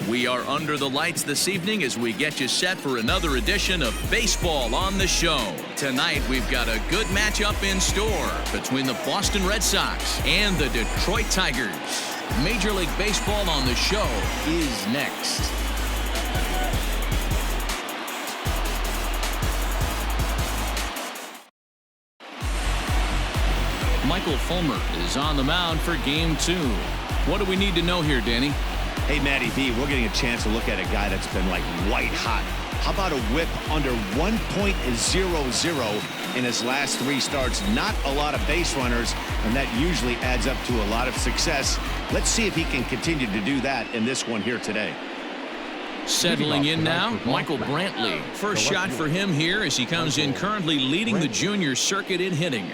We are under the lights this evening as we get you set for another edition of Baseball on the Show. Tonight, we've got a good matchup in store between the Boston Red Sox and the Detroit Tigers. Major League Baseball on the Show is next. Michael Fulmer is on the mound for Game 2. What do we need to know here, Danny? Hey, Matty B, we're getting a chance to look at a guy that's been like white hot. How about a whip under 1.00 in his last 3 starts? Not a lot of base runners, and that usually adds up to a lot of success. Let's see if he can continue to do that in this one here today. Settling in now, Michael Brantley. First shot for him here as he comes in currently leading the junior circuit in hitting.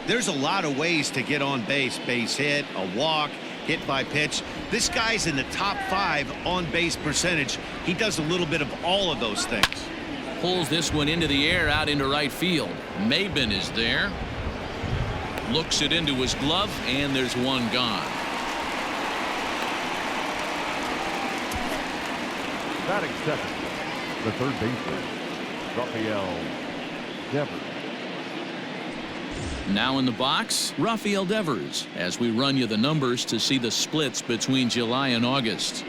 There's a lot of ways to get on base. Base hit, a walk, hit by pitch. This guy's in the top 5 on base percentage. He does a little bit of all of those things. Pulls this one into the air out into right field. Maben is there. Looks it into his glove, and there's one gone. Batting second, the third baseman, Rafael Devers. Now in the box, Rafael Devers, as we run you the numbers to see the splits between July and August.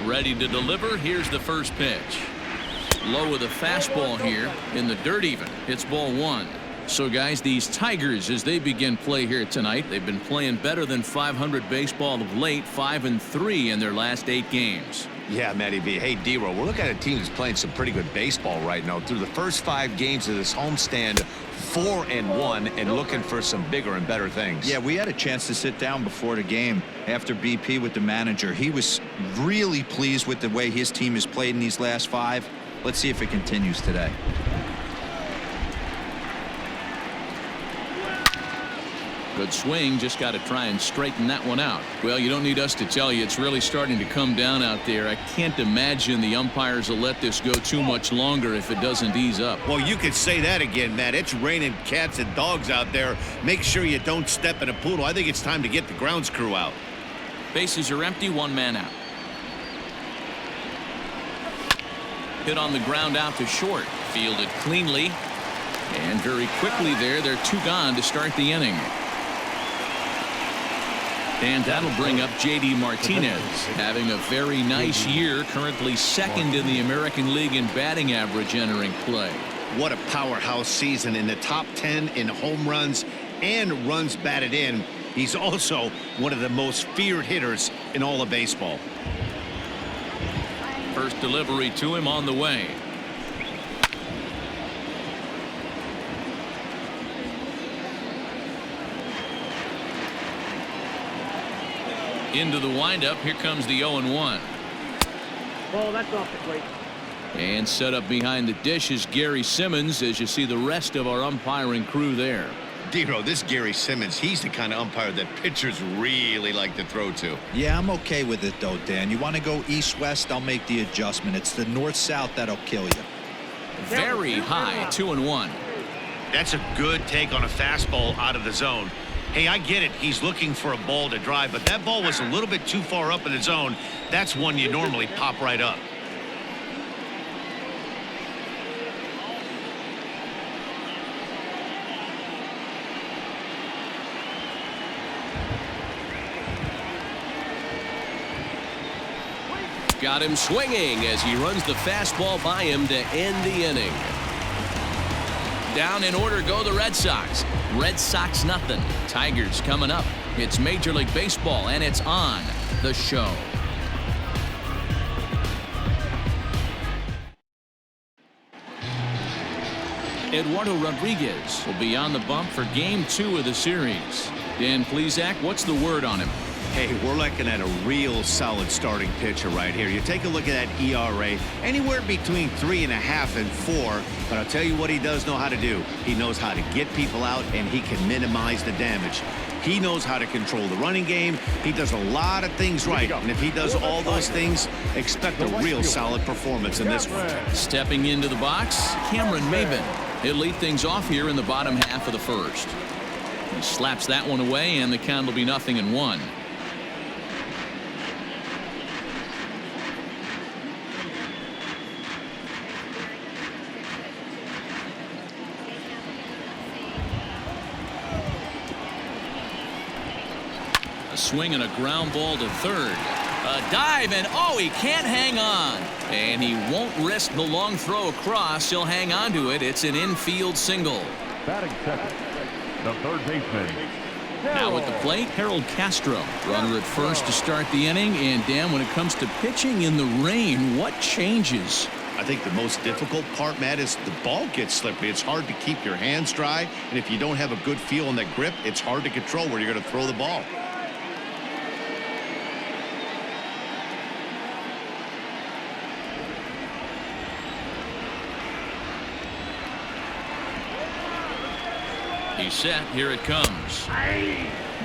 Ready to deliver. Here's the first pitch. Low with a fastball here in the dirt even. It's ball 1. So, guys, these Tigers, as they begin play here tonight, they've been playing better than 500 baseball of late, 5-3 in their last 8 games. Yeah, Matty B. Hey, D-Row, we're looking at a team that's playing some pretty good baseball right now. Through the first 5 games of this homestand, 4-1, and looking for some bigger and better things. Yeah, we had a chance to sit down before the game after BP with the manager. He was really pleased with the way his team has played in these last 5. Let's see if it continues today. Good swing, just got to try and straighten that one out. Well, you don't need us to tell you it's really starting to come down out there. I can't imagine the umpires will let this go too much longer if it doesn't ease up. Well, you could say that again, Matt. It's raining cats and dogs out there. Make sure you don't step in a poodle. I think it's time to get the grounds crew out. Bases are empty, 1 man out. Hit on the ground out to short. Fielded cleanly. And very quickly there, they're 2 gone to start the inning. And that'll bring up J.D. Martinez, having a very nice year, currently 2nd in the American League in batting average entering play. What a powerhouse season, in the top 10 in home runs and runs batted in. He's also one of the most feared hitters in all of baseball. First delivery to him on the way. Into the windup. Here comes the 0-1. Ball, that's off the plate. And set up behind the dish is Gary Simmons, as you see the rest of our umpiring crew there. Dero, this Gary Simmons, he's the kind of umpire that pitchers really like to throw to. Yeah, I'm okay with it, though, Dan. You want to go east-west, I'll make the adjustment. It's the north-south that'll kill you. Very high, 2-1. That's a good take on a fastball out of the zone. Hey, I get it. He's looking for a ball to drive, but that ball was a little bit too far up in the zone. That's one you normally pop right up. Got him swinging as he runs the fastball by him to end the inning. Down in order go the Red Sox. Red Sox nothing. Tigers coming up. It's Major League Baseball, and it's on the show. Eduardo Rodriguez will be on the bump for Game 2 of the series. Dan Plesac, what's the word on him? Hey, we're looking at a real solid starting pitcher right here. You take a look at that ERA, anywhere between 3.5 and 4. But I'll tell you what he does know how to do. He knows how to get people out, and he can minimize the damage. He knows how to control the running game. He does a lot of things right. And if he does all those things, expect a real solid performance in this one. Stepping into the box, Cameron Maben. He'll lead things off here in the bottom half of the first. He slaps that one away, and the count will be 0-1. A swing and a ground ball to third. A dive, and oh, he can't hang on. And he won't risk the long throw across. He'll hang on to it. It's an infield single. Batting second, the third baseman. Now at the plate, Harold Castro. Runner at first to start the inning. And Dan, when it comes to pitching in the rain, what changes? I think the most difficult part, Matt, is the ball gets slippery. It's hard to keep your hands dry. And if you don't have a good feel on that grip, it's hard to control where you're going to throw the ball. He's set. Here it comes.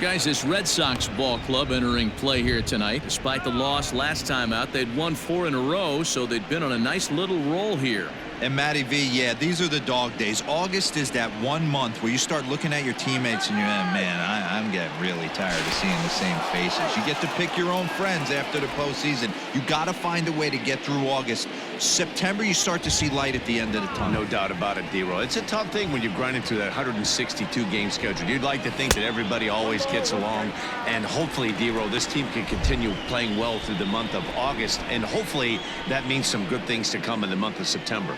Guys, this Red Sox ball club entering play here tonight. Despite the loss last time out, they'd won 4 in a row, so they'd been on a nice little roll here. And Matty V, yeah, these are the dog days. August is that 1 month where you start looking at your teammates and you're, man, I'm getting really tired of seeing the same faces. You get to pick your own friends after the postseason. You got to find a way to get through August. September, you start to see light at the end of the tunnel. No doubt about it, D-Roll. It's a tough thing when you're grinding through that 162-game schedule. You'd like to think that everybody always gets along, and hopefully, D-Roll, this team can continue playing well through the month of August, and hopefully that means some good things to come in the month of September.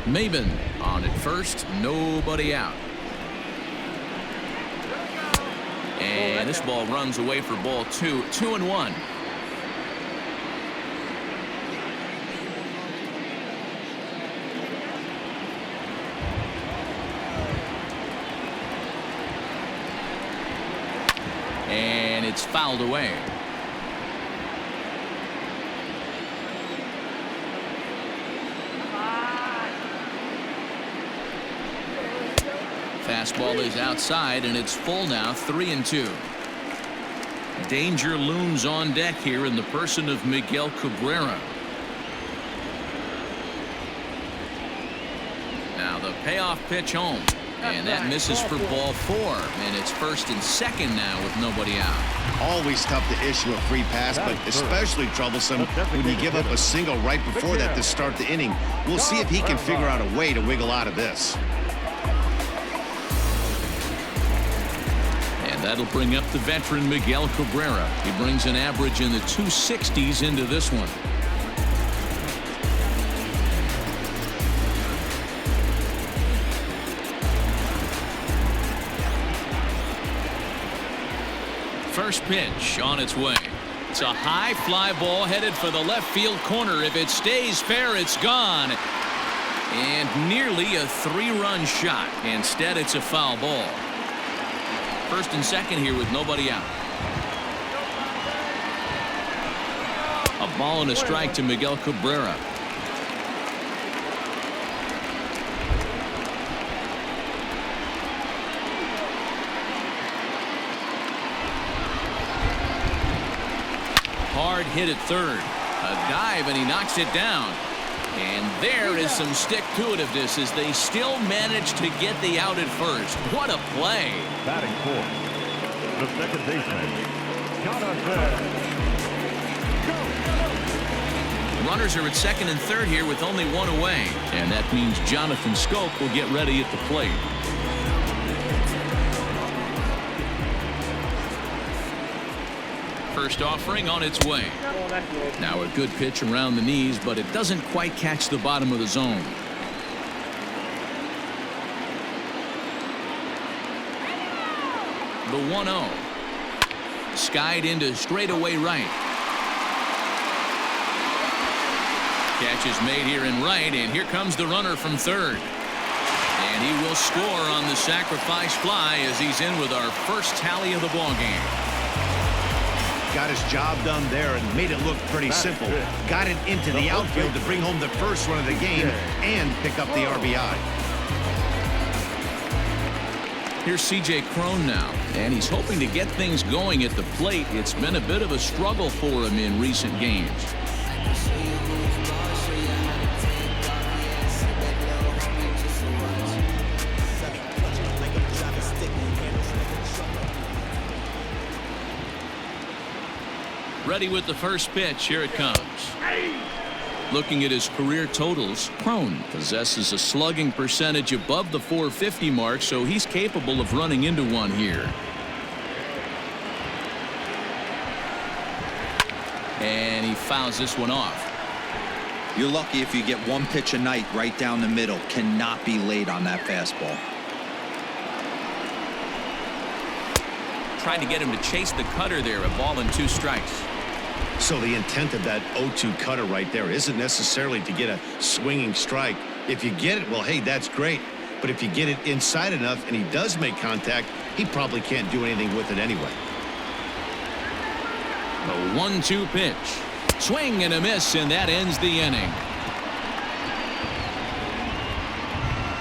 Maben on at first, nobody out. And this ball runs away for ball 2, 2-1. And it's fouled away. Fastball is outside, and it's full now, 3-2. Danger looms on deck here in the person of Miguel Cabrera. Now the payoff pitch home, and that misses for ball 4, and it's 1st and 2nd now with nobody out. Always tough to issue a free pass, but especially troublesome when you give up a single right before that to start the inning. We'll see if he can figure out a way to wiggle out of this. That'll bring up the veteran Miguel Cabrera. He brings an average in the 260s into this one. First pitch on its way. It's a high fly ball headed for the left field corner. If it stays fair, it's gone. And nearly a 3-run shot. Instead, it's a foul ball. 1st and 2nd here with nobody out. A ball and a strike to Miguel Cabrera. Hard hit at third. A dive, and he knocks it down. And there is some stick-to-itiveness as they still manage to get the out at first. What a play. Batting fourth, the second baseman, Jonathan. Runners are at 2nd and 3rd here with only 1 away. And that means Jonathan Scope will get ready at the plate. First offering on its way. Now a good pitch around the knees, but it doesn't quite catch the bottom of the zone. The 1-0. Skied into straightaway right. Catch is made here in right, and here comes the runner from third. And he will score on the sacrifice fly as he's in with our first tally of the ball game. Got his job done there and made it look pretty simple. Got it into the outfield to bring home the first run of the game and pick up the RBI. Here's C.J. Cron now, and he's hoping to get things going at the plate. It's been a bit of a struggle for him in recent games. Ready with the first pitch. Here it comes. Looking at his career totals, Cron possesses a slugging percentage above the .450 mark, so he's capable of running into one here. And he fouls this one off. You're lucky if you get one pitch a night right down the middle. Cannot be late on that fastball. Trying to get him to chase the cutter there. A ball and 2 strikes. So the intent of that 0-2 cutter right there isn't necessarily to get a swinging strike. If you get it, well, hey, that's great. But if you get it inside enough and he does make contact, he probably can't do anything with it anyway. A 1-2 pitch. Swing and a miss, and that ends the inning.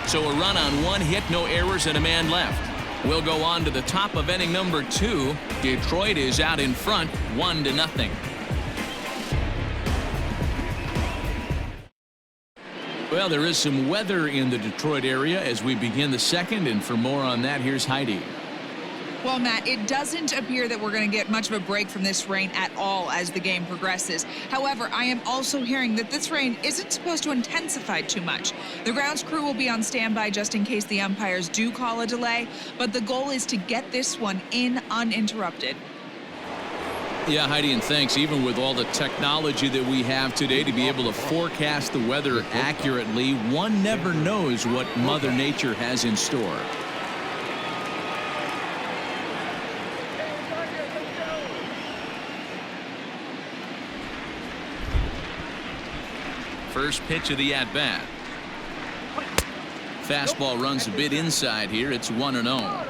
So a run on 1 hit, no errors, and a man left. We'll go on to the top of inning number 2. Detroit is out in front, 1-0. Well, there is some weather in the Detroit area as we begin the second, and for more on that, here's Heidi. Well, Matt, it doesn't appear that we're going to get much of a break from this rain at all as the game progresses. However, I am also hearing that this rain isn't supposed to intensify too much. The grounds crew will be on standby just in case the umpires do call a delay, but the goal is to get this one in uninterrupted. Yeah, Heidi, and thanks. Even with all the technology that we have today to be able to forecast the weather accurately, one never knows what Mother Nature has in store. First pitch of the at-bat. Fastball runs a bit inside here. It's 1-0.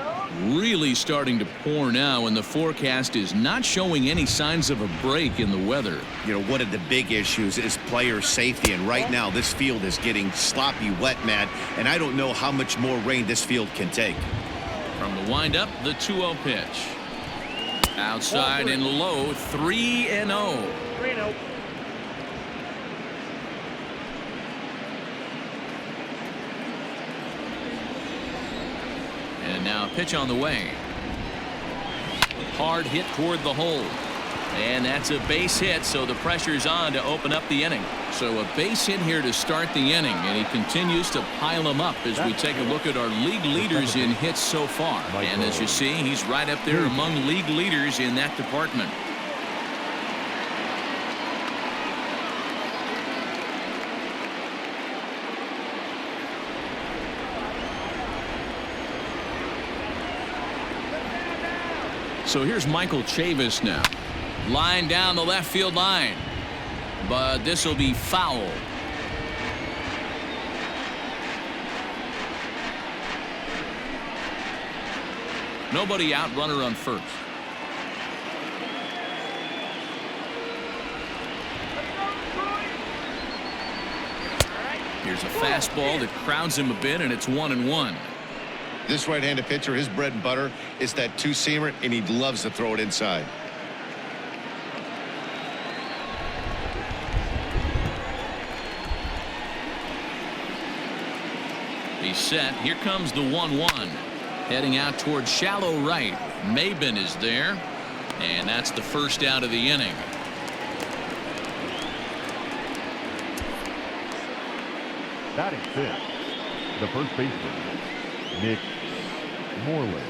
Really starting to pour now, and the forecast is not showing any signs of a break in the weather. You know, one of the big issues is player safety, and right now this field is getting sloppy wet, Matt, and I don't know how much more rain this field can take. From the windup, the 2-0 pitch. Outside and low, 3-0. 3-0. And now a pitch on the way. Hard hit toward the hole. And that's a base hit, so the pressure's on to open up the inning. So a base hit here to start the inning, and he continues to pile them up as we take a look at our league leaders in hits so far. And as you see, he's right up there among league leaders in that department. So here's Michael Chavis now. Line down the left field line. But this will be foul. Nobody out, runner on first. Here's a fastball that crowds him a bit, and it's 1-1. This right-handed pitcher, his bread and butter is that 2-seamer, and he loves to throw it inside. He's set. Here comes the 1-1. Heading out towards shallow right. Maben is there, and that's the first out of the inning. Batting fifth, the first baseman, Mitch Moreland.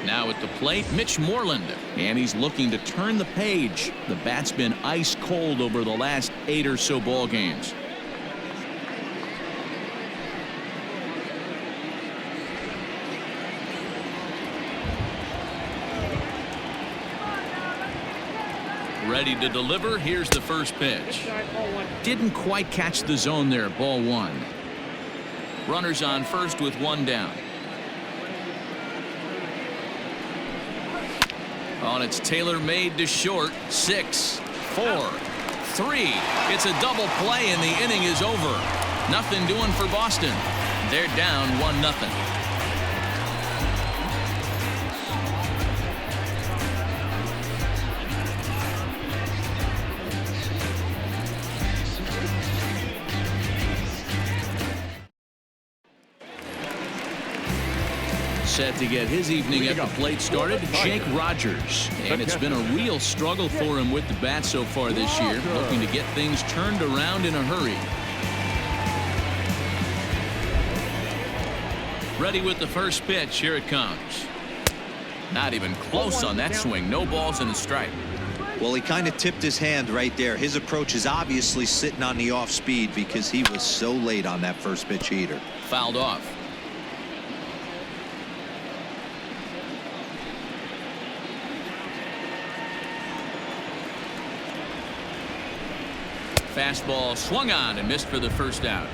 Now at the plate, Mitch Moreland, and he's looking to turn the page. The bat's been ice cold over the last 8 or so ball games. Ready to deliver. Here's the first pitch. Didn't quite catch the zone there. Ball 1. Runners on first with 1 down. On it's tailor-made to short. 6, 4, 3. It's a double play, and the inning is over. Nothing doing for Boston. They're down 1-0. set to get his evening at the plate started, Jake Rogers. And it's been a real struggle for him with the bat so far this year, looking to get things turned around in a hurry. Ready with the first pitch. Here it comes. Not even close on that swing. No balls and a strike. Well, he kind of tipped his hand right there. His approach is obviously sitting on the off speed because he was so late on that first pitch heater. Fouled off. Fastball swung on and missed for the first out.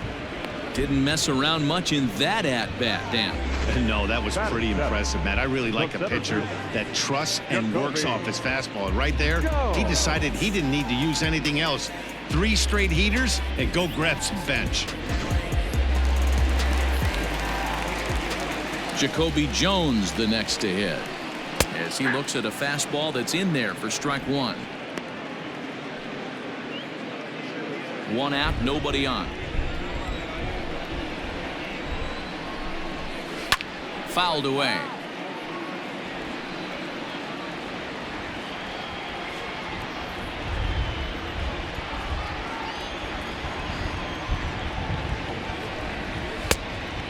Didn't mess around much in that at-bat, Dan. No, that was pretty impressive, Matt. I really like a pitcher that trusts and works off his fastball. And right there, he decided he didn't need to use anything else. 3 straight heaters and go grab some bench. Jacoby Jones the next to hit as he looks at a fastball that's in there for strike 1. 1 out, nobody on. Fouled away.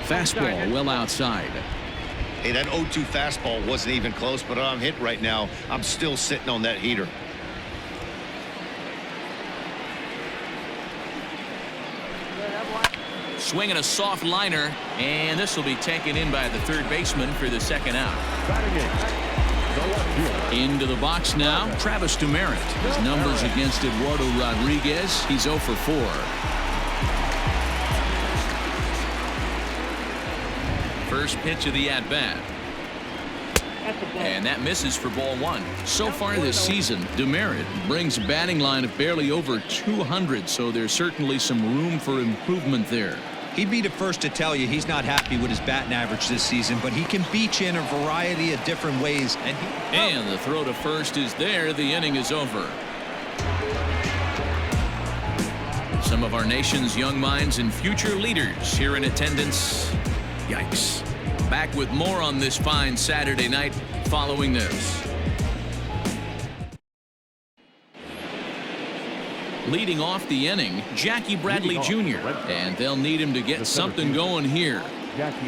Fastball well outside. Hey, that 0-2 fastball wasn't even close, but I'm hit right now. I'm still sitting on that heater. Swinging a soft liner, and this will be taken in by the third baseman for the second out. Into the box now, Travis Demeritte. His numbers against Eduardo Rodriguez, he's 0 for 4. First pitch of the at-bat. And that misses for ball 1. So far this season, Demeritte brings a batting line of barely over 200, so there's certainly some room for improvement there. He'd be the first to tell you he's not happy with his batting average this season, but he can beat you in a variety of different ways. And the throw to first is there. The inning is over. Some of our nation's young minds and future leaders here in attendance. Yikes. Back with more on this fine Saturday night following this. Leading off the inning, Jackie Bradley Jr. And they'll need him to get something going here. Jackie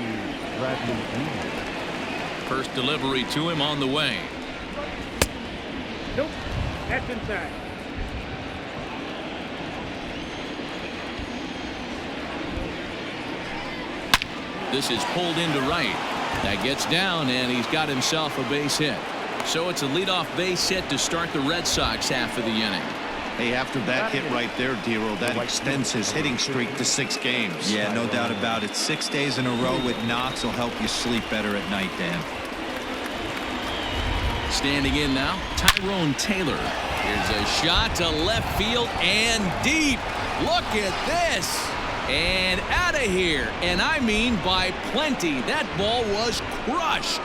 Bradley Jr. First delivery to him on the way. Nope. That's inside. This is pulled into right. That gets down, and he's got himself a base hit. So it's a leadoff base hit to start the Red Sox half of the inning. Hey, after that hit right there, Dero, that extends his hitting streak to 6 games. Yeah, no doubt about it. 6 days in a row with knocks will help you sleep better at night, Dan. Standing in now, Tyrone Taylor. Here's a shot to left field and deep. Look at this. And out of here. And I mean by plenty. That ball was crushed.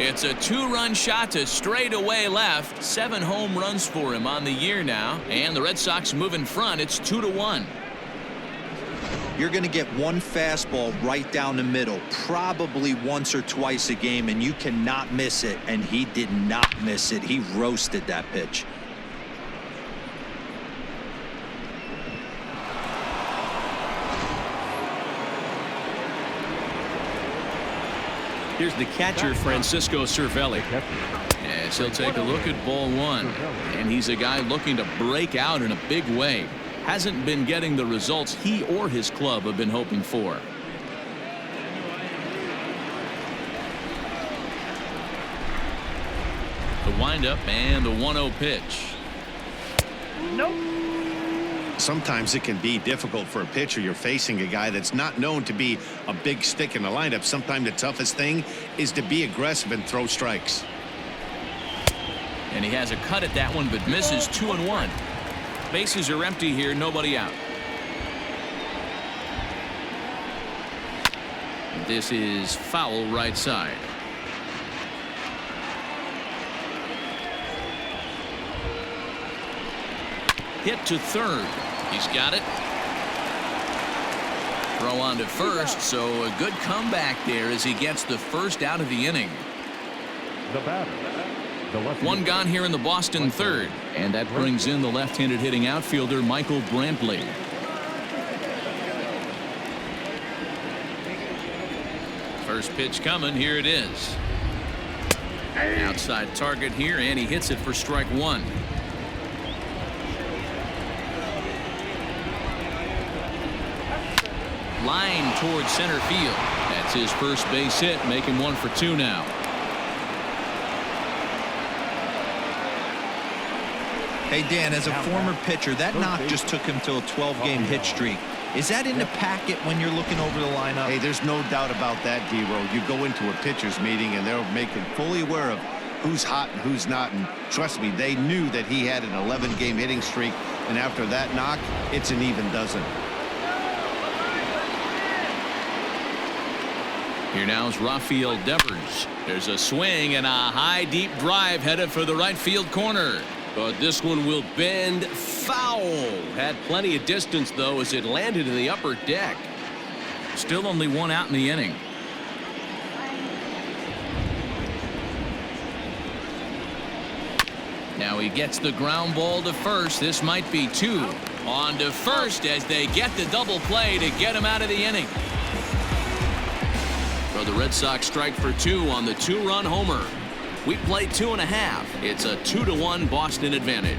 It's a 2-run shot to straightaway left. 7 home runs for him on the year now. And the Red Sox move in front. It's 2-1. You're going to get one fastball right down the middle, probably once or twice a game, and you cannot miss it. And he did not miss it. He roasted that pitch. Here's the catcher, Francisco Cervelli. As he'll take a look at ball 1. And he's a guy looking to break out in a big way. Hasn't been getting the results he or his club have been hoping for. The windup and the 1-0 pitch. Nope. Sometimes it can be difficult for a pitcher. You're facing a guy that's not known to be a big stick in the lineup. Sometimes the toughest thing is to be aggressive and throw strikes. And he has a cut at that one, but misses 2-1. Bases are empty here, nobody out. This is foul right side. Hit to third. He's got it. Throw on to first, so a good comeback there as he gets the first out of the inning. The batter. The left One gone here in the Boston third, and that brings in the left-handed hitting outfielder Michael Brantley. First pitch coming, here it is. Outside target here, and he hits it for strike one. Line towards center field. That's his first base hit, making 1 for 2 now. Hey, Dan, as a former pitcher, that knock just took him to a 12-game hit streak. Is that in the packet when you're looking over the lineup? Hey, there's no doubt about that, D-Row. You go into a pitcher's meeting, and they're making fully aware of who's hot and who's not. And trust me, they knew that he had an 11-game hitting streak. And after that knock, it's an even dozen. Here now is Rafael Devers. There's a swing and a high deep drive headed for the right field corner. But this one will bend foul. Had plenty of distance, though, as it landed in the upper deck. Still only 1 out in the inning. Now he gets the ground ball to first. This might be 2. On to first as they get the double play to get him out of the inning. So the Red Sox strike for 2 on the 2-run homer. We play 2.5. It's a 2-1 Boston advantage.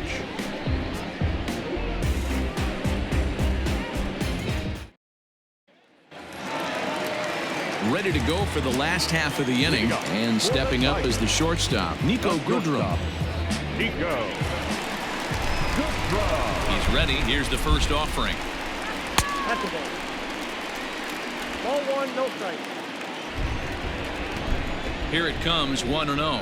Ready to go for the last half of the inning, and stepping up as the shortstop, Nico Goodrum. Nico Goodrum. He's ready. Here's the first offering. That's the ball. Ball 1, no strike. Here it comes, 1-0.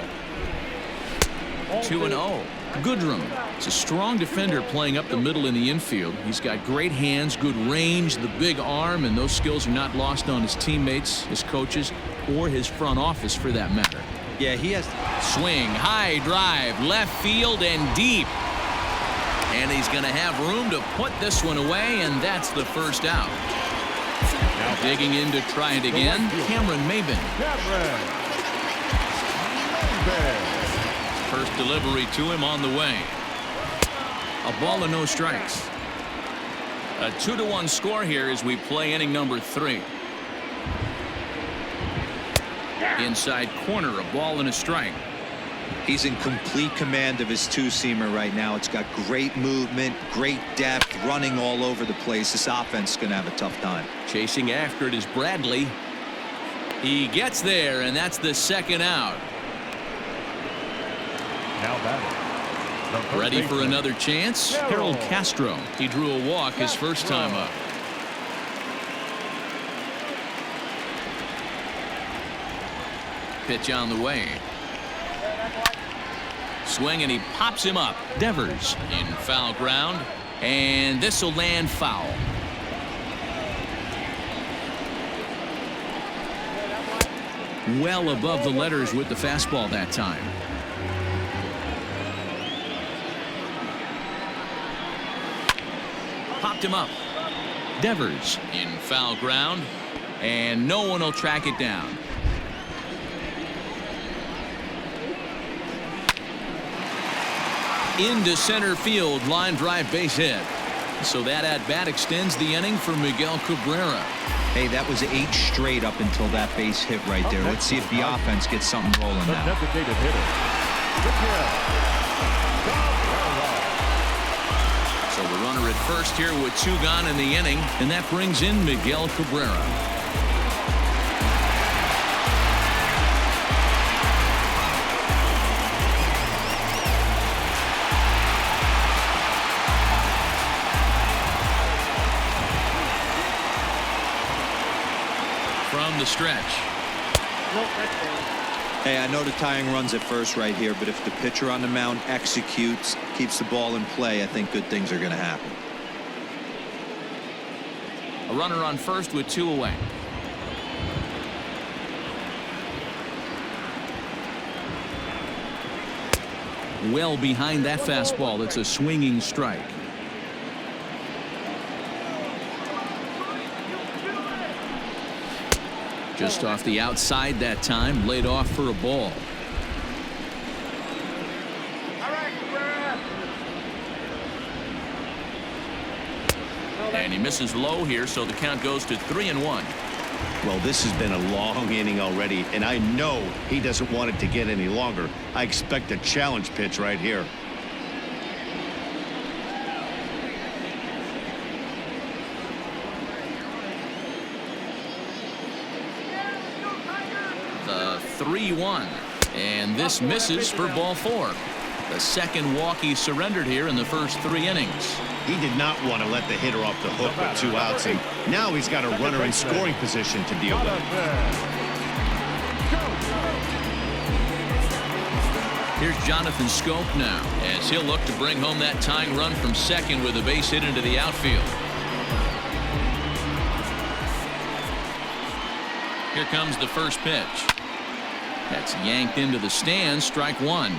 2-0. Goodrum is a strong defender playing up the middle in the infield. He's got great hands, good range, the big arm, and those skills are not lost on his teammates, his coaches, or his front office for that matter. Yeah, he has. Swing, high drive, left field and deep. And he's going to have room to put this one away, and that's the first out. Now digging in to try it again, Cameron Maybin. First delivery to him on the way. A ball and no strikes. A 2-1 score here as we play inning number 3. Inside corner, a ball and a strike. He's in complete command of his two-seamer right now. It's got great movement, great depth, running all over the place. This offense is going to have a tough time. Chasing after it is Bradley. He gets there, and that's the second out. Now batting. Ready for another chance? Harold Castro. He drew a walk his first time up. Pitch on the way. Swing, and he pops him up. Devers in foul ground, and this will land foul. Well above the letters with the fastball that time. Popped him up. Devers in foul ground, and no one will track it down. Into center field, line drive, base hit. So that at-bat extends the inning for Miguel Cabrera. Hey, that was 8 straight up until that base hit right there. Let's see if the offense gets something rolling The now. designated hitter. So the runner at first here with 2 gone in the inning, and that brings in Miguel Cabrera. From the stretch. Hey, I know the tying runs at first right here, but if the pitcher on the mound executes, keeps the ball in play, I think good things are going to happen. A runner on first with 2 away. Well behind that fastball. It's a swinging strike. Just off the outside that time, laid off for a ball. And he misses low here, so the count goes to 3-1. Well, this has been a long inning already, and I know he doesn't want it to get any longer. I expect a challenge pitch right here. The 3-1. And this misses for ball 4. The second walk he surrendered here in the first 3 innings. He did not want to let the hitter off the hook with 2 outs, and now he's got a runner in scoring position to deal with. Here's Jonathan Schoop now, as he'll look to bring home that tying run from second with a base hit into the outfield. Here comes the first pitch. That's yanked into the stands, strike 1.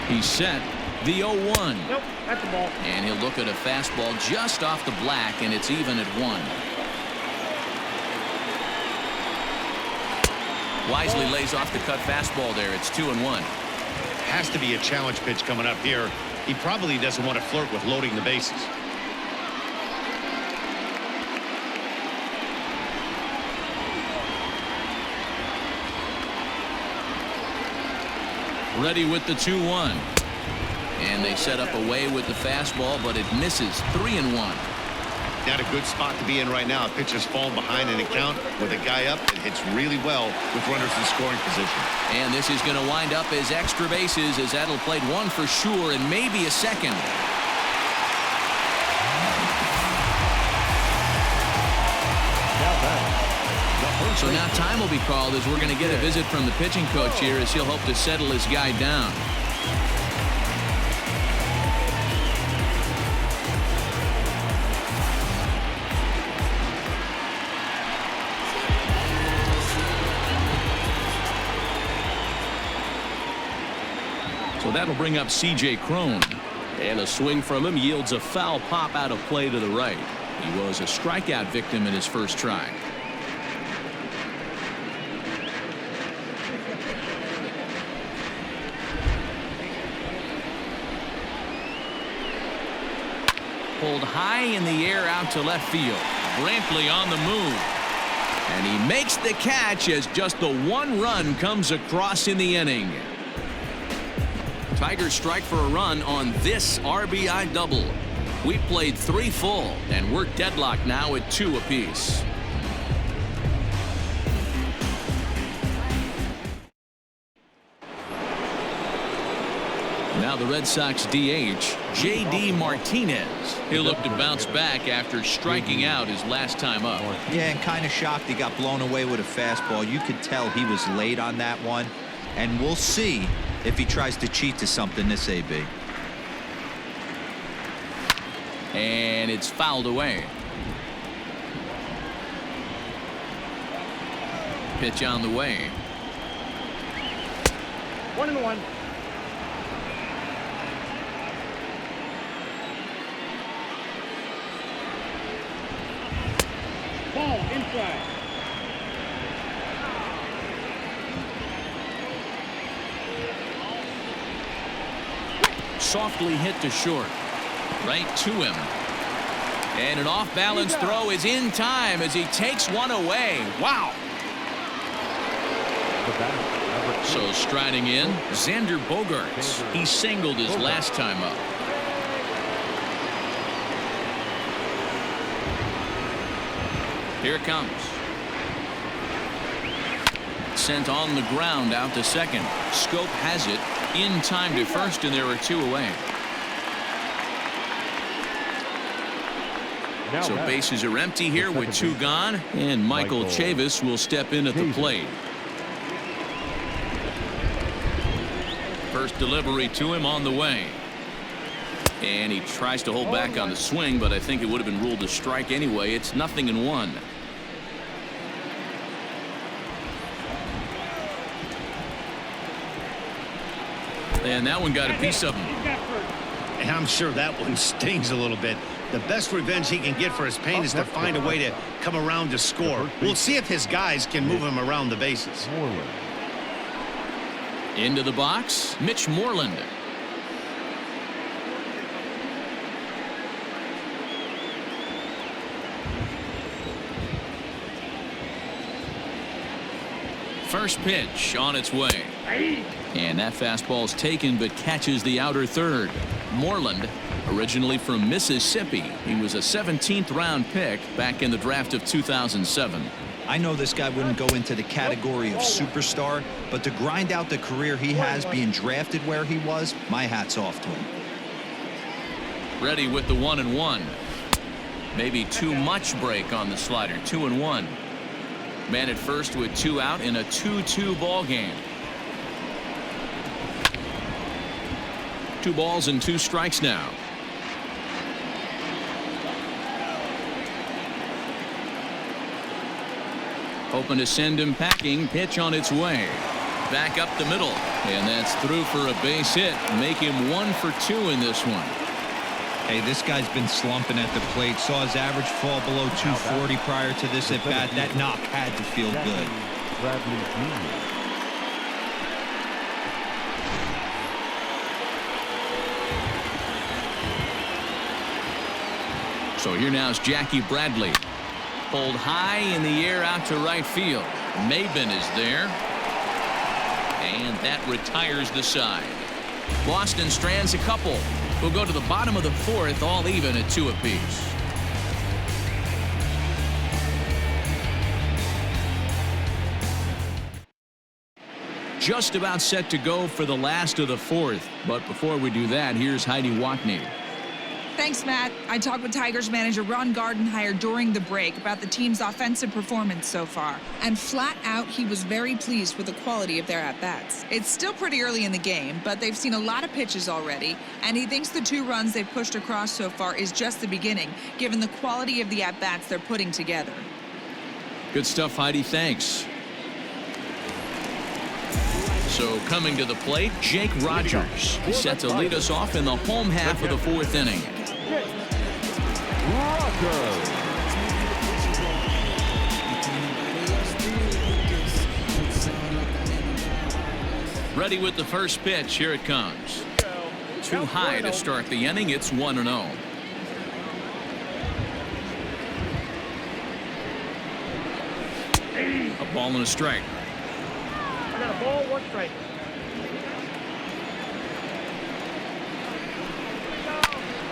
He's set. The 0-1. Nope, that's the ball. And he'll look at a fastball just off the black, and it's even at 1. Wisely lays off the cut fastball there. It's 2-1. Has to be a challenge pitch coming up here. He probably doesn't want to flirt with loading the bases. Ready with the 2-1. And they set up away with the fastball, but it misses. 3-1. Not a good spot to be in right now. Pitcher's falling behind in a count with a guy up. It hits really well with runners in scoring position. And this is going to wind up as extra bases, as that'll play 1 for sure and maybe a second. So now time will be called, as we're going to get a visit from the pitching coach here, as he'll hope to settle his guy down. So that'll bring up C.J. Cron. And a swing from him yields a foul pop out of play to the right. He was a strikeout victim in his first try. Pulled high in the air out to left field. Brantley on the move. And he makes the catch as just the 1 run comes across in the inning. Tigers strike for a run on this RBI double. We played 3 full, and we're deadlocked now at 2 apiece. Now the Red Sox DH, J.D. Martinez. He'll look to bounce back after striking out his last time up. Yeah, and kind of shocked he got blown away with a fastball. You could tell he was late on that one. And we'll see if he tries to cheat to something this AB. And it's fouled away. Pitch on the way. 1-1. Ball inside. Softly hit to short. Right to him. And an off-balance throw is in time as he takes one away. Wow. So striding in, Xander Bogaerts. He singled his last time up. Here it comes. Sent on the ground out to second. Schoop has it in time to first, and there are 2 away. So bases are empty here with 2 gone, and Michael Chavis will step in at the plate. First delivery to him on the way. And he tries to hold back on the swing, but I think it would have been ruled a strike anyway. It's 0-1. And that one got a piece of him. And I'm sure that one stings a little bit. The best revenge he can get for his pain is to find a way to come around to score. We'll see if his guys can move him around the bases. Into the box, Mitch Moreland. First pitch on its way. And that fastball's taken but catches the outer third. Moreland, originally from Mississippi, he was a 17th round pick back in the draft of 2007. I know this guy wouldn't go into the category of superstar, but to grind out the career he has being drafted where he was, my hat's off to him. Ready with the 1-1. Maybe too much break on the slider. 2-1. Man at first with 2 out in a 2-2 ball game. 2 balls and 2 strikes now. Hoping to send him packing. Pitch on its way. Back up the middle. And that's through for a base hit. Make him 1 for 2 in this one. Hey, this guy's been slumping at the plate. Saw his average fall below 240 prior to this at bat. That knock had to feel good. So here now is Jackie Bradley. Pulled high in the air out to right field. Maben is there. And that retires the side. Boston strands a couple. We'll go to the bottom of the 4th, all even at 2 apiece. Just about set to go for the last of the 4th. But before we do that, here's Heidi Watney. Thanks, Matt. I talked with Tigers manager Ron Gardenhire during the break about the team's offensive performance so far. And flat out, he was very pleased with the quality of their at-bats. It's still pretty early in the game, but they've seen a lot of pitches already, and he thinks the 2 runs they've pushed across so far is just the beginning, given the quality of the at-bats they're putting together. Good stuff, Heidi. Thanks. So coming to the plate, Jake Rogers set to lead us off in the home half of the 4th inning. Ready with the first pitch. Here it comes. Too high to start the inning. It's 1-0. A ball and a strike. I got a ball, 1 strike.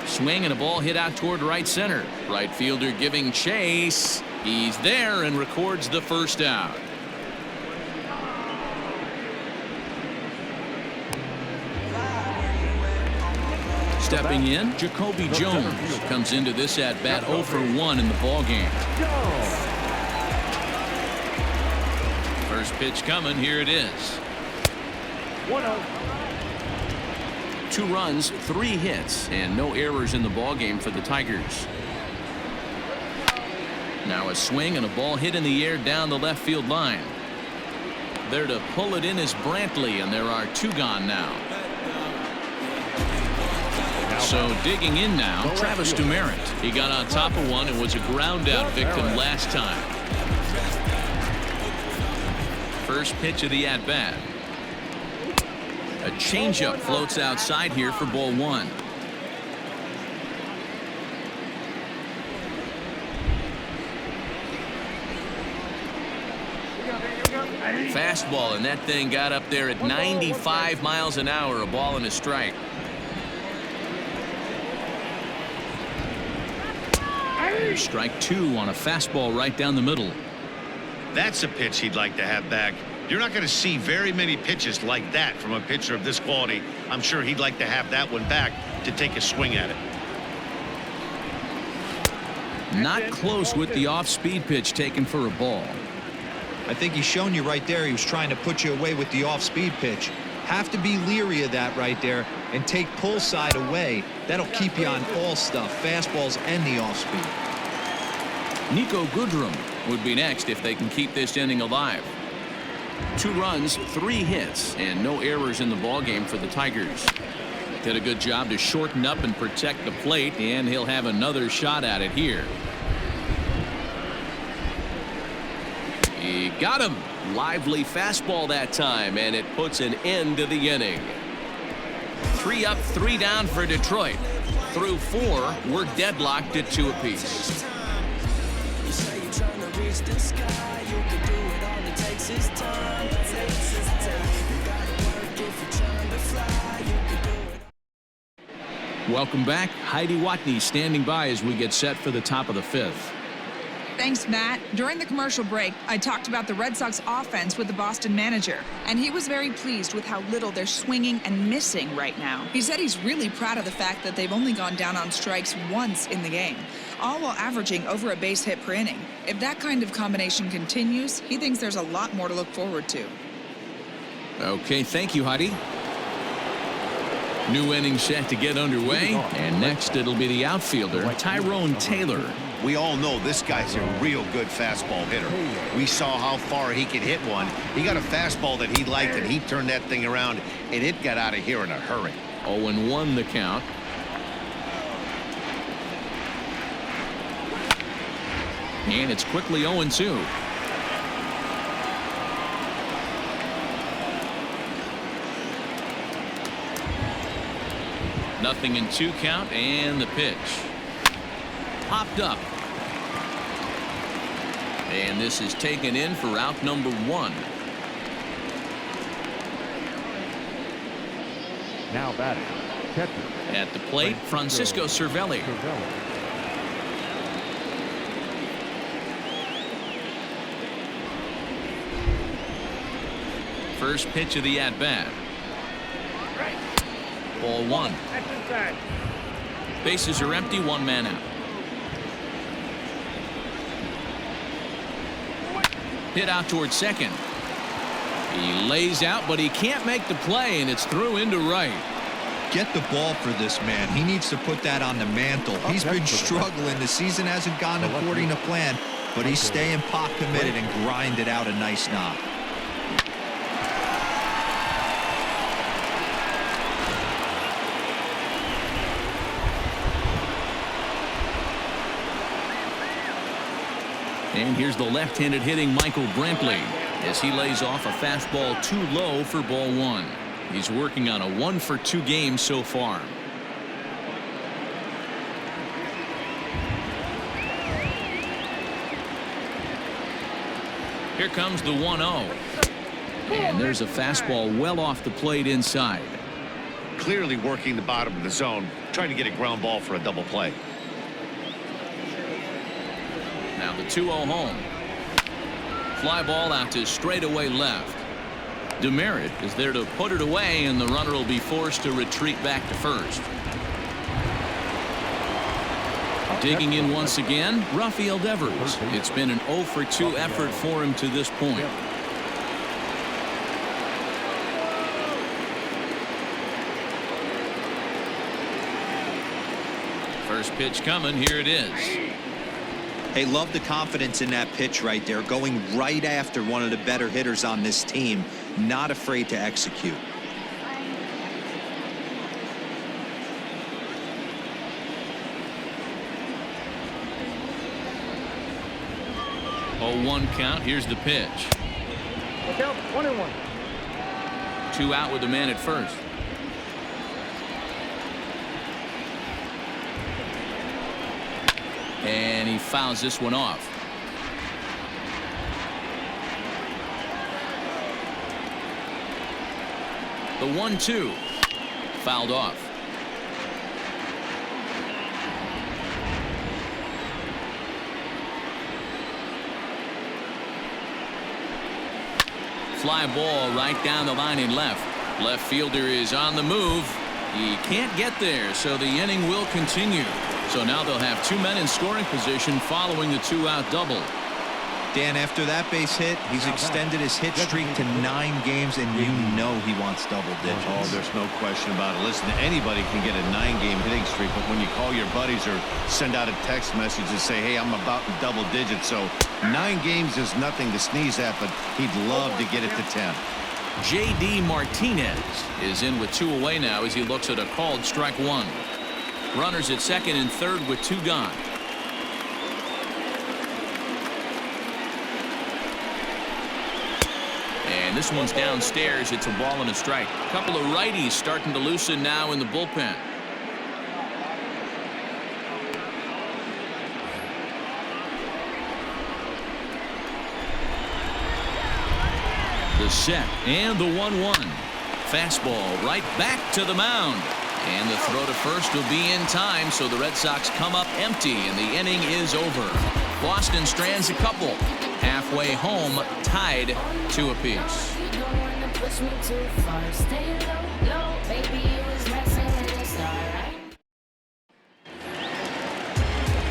Swing and a ball hit out toward right center. Right fielder giving chase. He's there and records the first out. Stepping in, Jacoby Jones comes into this at bat 0 for 1 in the ball game. First pitch coming. Here it is. 1-0. 2 runs, 3 hits, and no errors in the ball game for the Tigers. Now a swing and a ball hit in the air down the left field line. There to pull it in is Brantley, and there are 2 gone now. So digging in now, Travis Demeritte. He got on top of one and was a ground out victim last time. First pitch of the at bat. A changeup floats outside here for ball 1. Fastball, and that thing got up there at 95 miles an hour. A ball and a strike. Strike 2 on a fastball right down the middle. That's a pitch he'd like to have back. You're not going to see very many pitches like that from a pitcher of this quality. I'm sure he'd like to have that one back to take a swing at it. Not close with the off-speed pitch taken for a ball. I think he's shown you right there he was trying to put you away with the off-speed pitch. Have to be leery of that right there and take pull side away. That'll keep you on all stuff, fastballs and the off-speed. Nico Goodrum would be next if they can keep this inning alive. 2 runs, 3 hits, and no errors in the ballgame for the Tigers. Did a good job to shorten up and protect the plate, and he'll have another shot at it here. He got him. Lively fastball that time, and it puts an end to the inning. 3 up, 3 down for Detroit. Through 4, we're deadlocked at 2 apiece. Welcome back. Heidi Watney standing by as we get set for the top of the 5th. Thanks, Matt. During the commercial break, I talked about the Red Sox offense with the Boston manager, and he was very pleased with how little they're swinging and missing right now. He said he's really proud of the fact that they've only gone down on strikes once in the game, all while averaging over a base hit per inning. If that kind of combination continues, he thinks there's a lot more to look forward to. Okay, thank you, Heidi. New inning set to get underway, and next it'll be the outfielder, Tyrone Taylor. We all know this guy's a real good fastball hitter. We saw how far he could hit one. He got a fastball that he liked, and he turned that thing around, and it got out of here in a hurry. 0-1 the count. And it's quickly 0-2. Nothing in 2 count, and the pitch. Popped up. And this is taken in for out number 1. Now batting, catcher. At the plate, Francisco Cervelli. First pitch of the at-bat. Ball 1. Bases are empty, 1 man out. Hit out towards second. He lays out, but he can't make the play, and it's through into right. Get the ball for this man. He needs to put that on the mantle. He's been struggling. The season hasn't gone according to plan, but he's staying pot committed and grinded out a nice knock. And here's the left-handed hitting Michael Brantley as he lays off a fastball too low for ball 1. He's working on a 1-for-2 game so far. Here comes the 1-0. And there's a fastball well off the plate inside. Clearly working the bottom of the zone, trying to get a ground ball for a double play. Now the 2-0 home. Fly ball out to straightaway left. Demerit is there to put it away, and the runner will be forced to retreat back to first. Digging in once again, Rafael Devers. It's been an 0-for-2 effort for him to this point. First pitch coming. Here it is. Hey, love the confidence in that pitch right there, going right after one of the better hitters on this team, not afraid to execute. Oh, 1 count. Here's the pitch. Look out, 1-1. 2 out with the man at first. And he fouls this one off. The 1-2 fouled off. Fly ball right down the line in left. Left fielder is on the move. He can't get there, so the inning will continue. So now they'll have 2 men in scoring position following the 2-out double. Dan, after that base hit, he's extended his hit streak to 9 games, and you know he wants double digits. Oh, there's no question about it. Listen, anybody can get a 9-game hitting streak, but when you call your buddies or send out a text message and say, hey, I'm about in double digits, so 9 games is nothing to sneeze at, but he'd love to get it to 10. J.D. Martinez is in with 2 away now as he looks at a called strike 1. Runners at second and third with 2 gone. And this one's downstairs. It's a ball and a strike. A couple of righties starting to loosen now in the bullpen. The set and the 1-1. Fastball right back to the mound. And the throw to first will be in time, so the Red Sox come up empty, and the inning is over. Boston strands a couple. Halfway home, tied 2 apiece.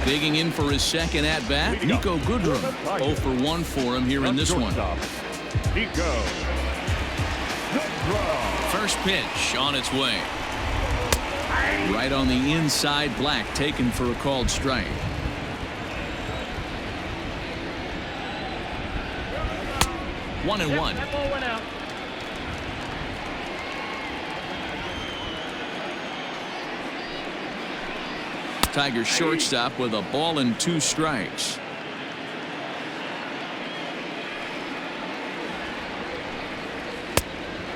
Digging in for his second at-bat, Nico Goodrum. 0 for 1 for him here in this one. First pitch on its way. Right on the inside, Black taken for a called strike. One and one. That ball went out. Tigers shortstop with a ball and 2 strikes.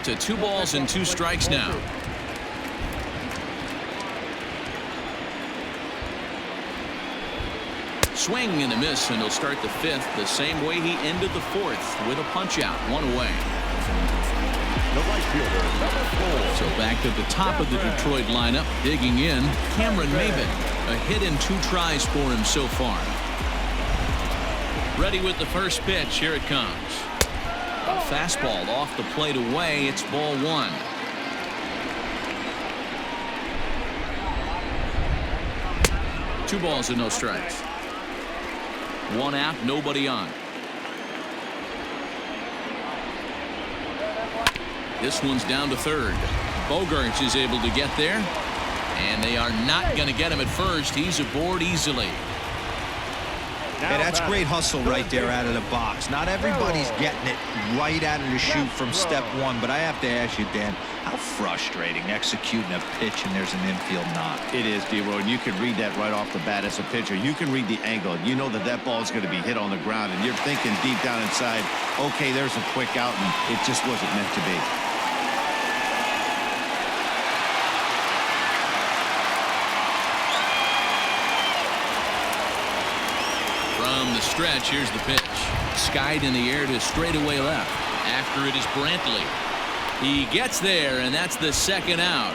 To 2 balls and 2 strikes now. Swing and a miss, and he'll start the 5th the same way he ended the 4th with a punch out, 1 away. The right fielder, number 4. So back to the top of the Detroit lineup, digging in, Cameron Maybin. A hit in 2 tries for him so far. Ready with the first pitch. Here it comes. A fastball off the plate away. It's ball 1. Two balls and no strikes. 1 out, nobody on. This one's down to third. Bogarts is able to get there, and they are not going to get him at first. He's aboard easily. Hey, that's great hustle right there out of the box. Not everybody's getting it right out of the chute from step 1, but I have to ask you, Dan, how frustrating executing a pitch and there's an infield knock. It is, D-Roy, and you can read that right off the bat as a pitcher. You can read the angle. You know that that ball is going to be hit on the ground, and you're thinking deep down inside, okay, there's a quick out, and it just wasn't meant to be. From the stretch, here's the pitch. Skied in the air to straightaway left. After it is Brantley. He gets there, and that's the 2nd out.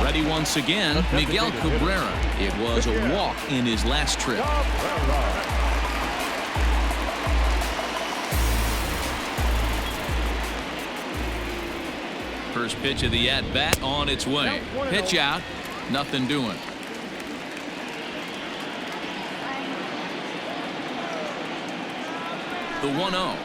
Ready once again, Miguel Cabrera. It was a walk in his last trip. First pitch of the at-bat on its way. Pitch out, nothing doing. The 1-0.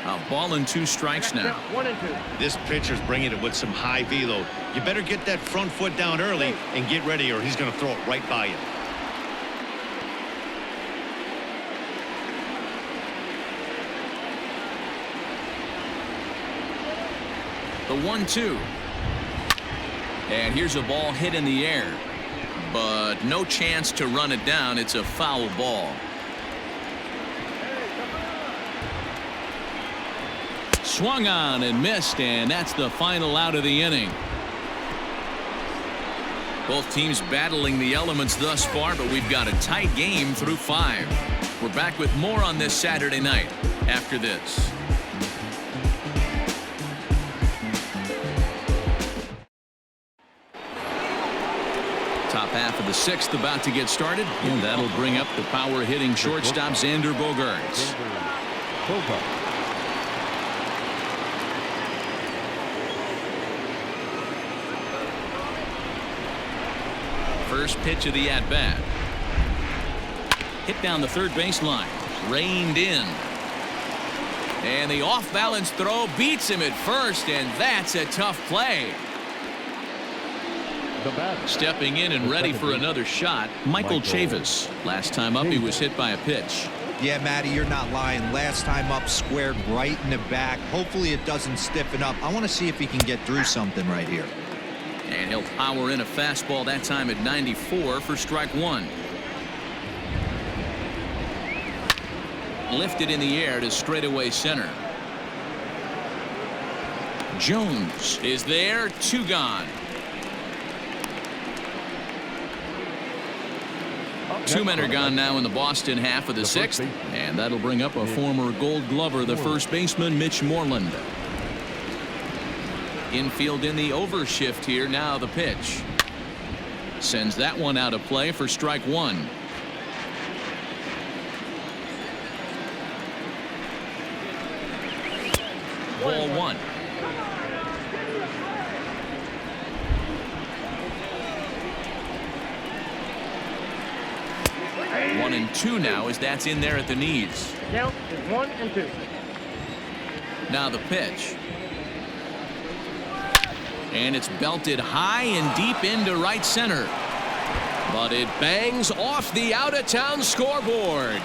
A ball and 2 strikes now. 1 and 2. This pitcher's bringing it with some high velo. You better get that front foot down early and get ready, or he's going to throw it right by you. The 1-2. And here's a ball hit in the air, but no chance to run it down. It's a foul ball. Swung on and missed, and that's the final out of the inning. Both teams battling the elements thus far, but we've got a tight game through 5. We're back with more on this Saturday night after this. half of the 6th about to get started, and that'll bring up the power-hitting shortstop Xander Bogaerts. First pitch of the at-bat. Hit down the third baseline. Reined in. And the off-balance throw beats him at first, and that's a tough play. Stepping in and ready for another shot, Michael Chavis. Last time up, he was hit by a pitch. Yeah, Matty, you're not lying. Last time up, squared right in the back. Hopefully it doesn't stiffen up. I want to see if he can get through something right here. And he'll power in a fastball that time at 94 for strike one. Lifted in the air to straightaway center. Jones is there, 2 gone. 2 men are gone now in the Boston half of the 6th, and that'll bring up a former Gold Glover, the first baseman, Mitch Moreland. Infield in the overshift here. Now the pitch. Sends that one out of play for strike one. Ball one. 1-2 now as that's in there at the knees. Count is 1-2. Now the pitch. And it's belted high and deep into right center. But it bangs off the out-of-town scoreboard.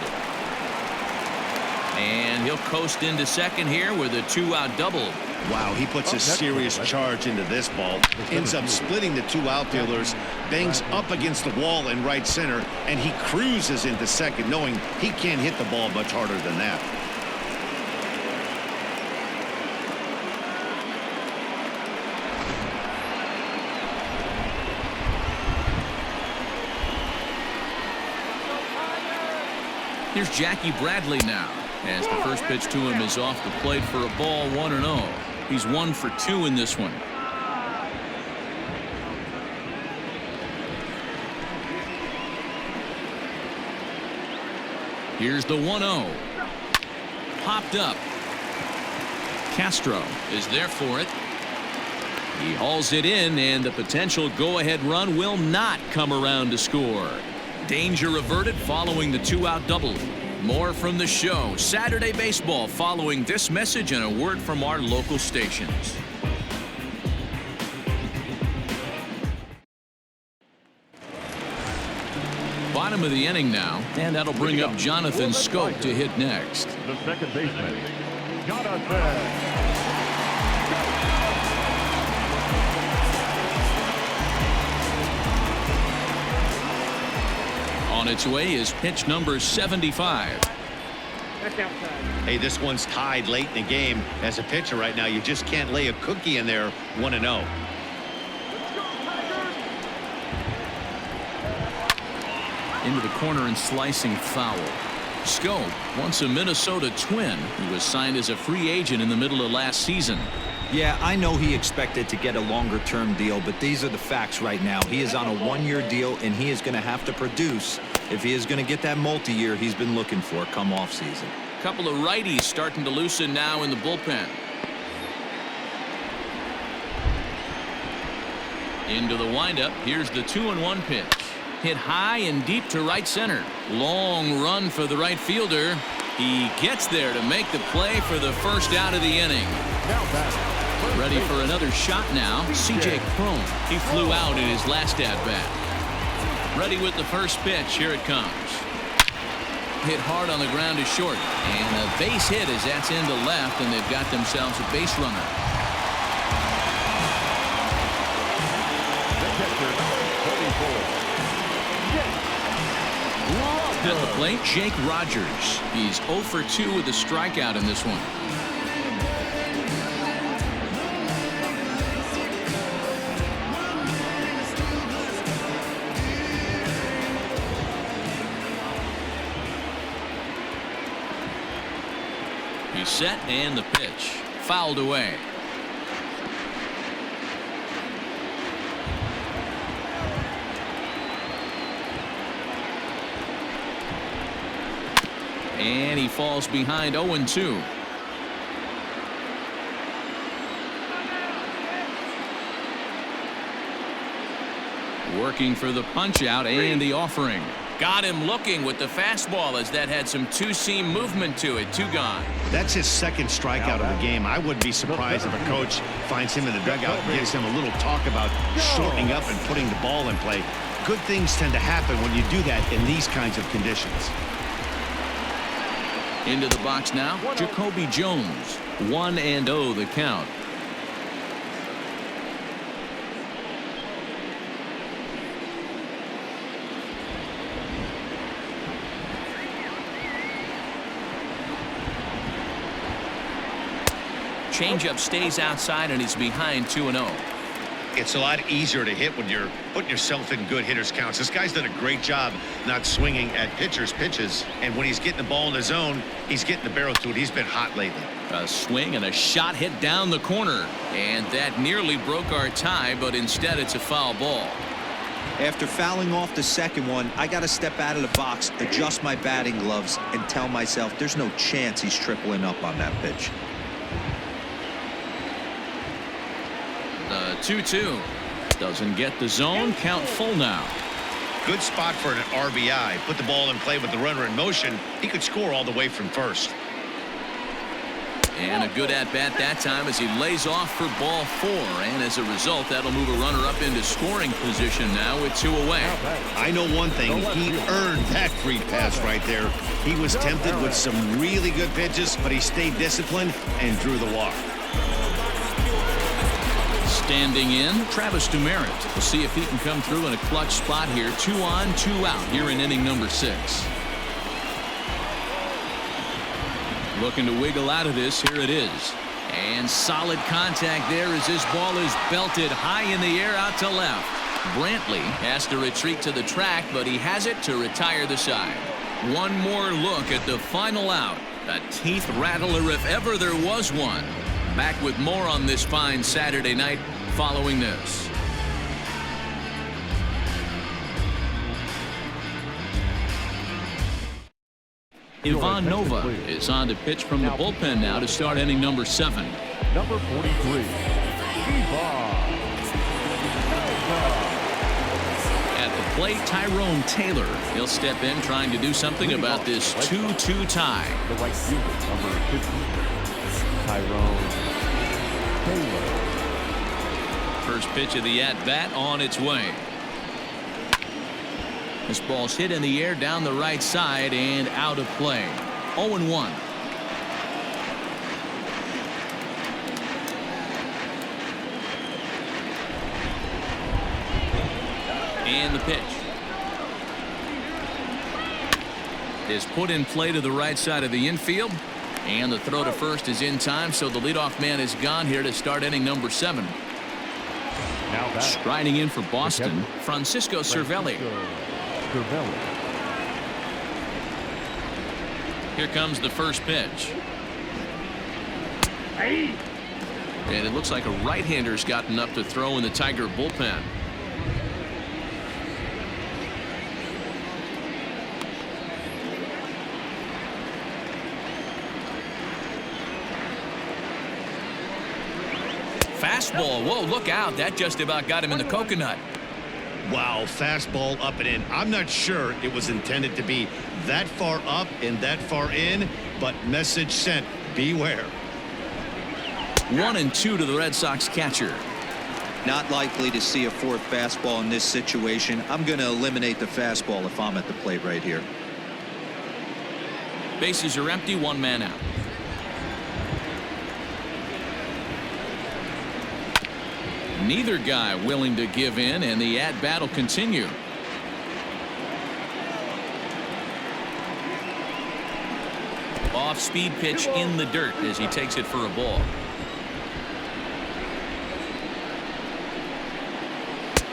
And he'll coast into second here with a 2-out double. Wow, he puts a serious charge into this ball. Ends up splitting the 2 outfielders, bangs up against the wall in right center, and he cruises into second, knowing he can't hit the ball much harder than that. Here's Jackie Bradley now, as the first pitch to him is off the plate for a ball, 1-0. He's 1 for 2 in this one. Here's the 1-0. Popped up. Castro is there for it. He hauls it in, and the potential go-ahead run will not come around to score. Danger averted following the 2-out double. More from the show. Saturday Baseball following this message and a word from our local stations. Bottom of the inning now, and that'll bring up Jonathan Scope to hit next. The second baseman, Jonathan. On its way is pitch number 75. That's outside. Hey, this one's tied late in the game. As a pitcher right now, you just can't lay a cookie in there 1-0. Into the corner and slicing foul. Scope, once a Minnesota Twin, who was signed as a free agent in the middle of last season. Yeah, I know he expected to get a longer-term deal, but these are the facts right now. He is on a 1-year deal, and he is going to have to produce if he is going to get that multi-year he's been looking for come off season. Couple of righties starting to loosen now in the bullpen. Into the windup. Here's the 2-1 pitch. Hit high and deep to right center. Long run for the right fielder. He gets there to make the play for the first out of the inning. Ready for another shot now. C.J. Cron. He flew out in his last at-bat. Ready with the first pitch. Here it comes. Hit hard on the ground to short. And a base hit as that's into left, and they've got themselves a base runner. At the plate, Jake Rogers. He's 0 for 2 with a strikeout in this one. He's set, and the pitch. Fouled away. he falls behind 0-2. Working for the punch out and the offering. Got him looking with the fastball as that had some two-seam movement to it. 2 gone. That's his second strikeout of the game. I wouldn't be surprised if a coach finds him in the dugout and gives him a little talk about shortening up and putting the ball in play. Good things tend to happen when you do that in these kinds of conditions. Into the box now, Jacoby Jones. 1-0 the count. Changeup stays outside and he's behind 2-0. It's a lot easier to hit when you're putting yourself in good hitters counts. This guy's done a great job not swinging at pitchers' pitches, and when he's getting the ball in the zone, he's getting the barrel to it. He's been hot lately. A swing and a shot hit down the corner, and that nearly broke our tie, but instead it's a foul ball. After fouling off the second one, I got to step out of the box, adjust my batting gloves, and tell myself there's no chance he's tripling up on that pitch. The 2-2 doesn't get the zone. Count full now. Good spot for an RBI. Put the ball in play with the runner in motion. He could score all the way from first. And a good at-bat that time as he lays off for ball 4. And as a result, that'll move a runner up into scoring position now with 2 away. I know one thing. He earned that free pass right there. He was tempted with some really good pitches, but he stayed disciplined and drew the walk. Standing in, Travis Dumerit. We'll see if he can come through in a clutch spot here. 2 on, 2 out here in inning number 6. Looking to wiggle out of this. Here it is. And solid contact there as this ball is belted high in the air out to left. Brantley has to retreat to the track, but he has it to retire the side. One more look at the final out. A teeth rattler if ever there was one. Back with more on this fine Saturday night following this. Ivan Nova is on to pitch from the bullpen now to start inning number 7. Number 43, At the plate, Tyrone Taylor. He'll step in trying to do something about this 2-2 tie. the right fielder, number 15, Tyrone Taylor. First pitch of the at-bat on its way. This ball's hit in the air down the right side and out of play. 0-1. And the pitch is put in play to the right side of the infield. And the throw to first is in time, so the leadoff man is gone here to start inning number 7. Now Striding in for Boston, Francisco Cervelli. Here comes the first pitch. And it looks like a right-hander's gotten up to throw in the Tiger bullpen. Fastball. Whoa, look out. That just about got him in the coconut. Wow, fastball up and in. I'm not sure it was intended to be that far up and that far in, but message sent. Beware. 1-2 to the Red Sox catcher. Not likely to see a fourth fastball in this situation. I'm going to eliminate the fastball if I'm at the plate right here. Bases are empty, 1 man out. Neither guy willing to give in, and the at-bat will continue. Off-speed pitch in the dirt as he takes it for a ball.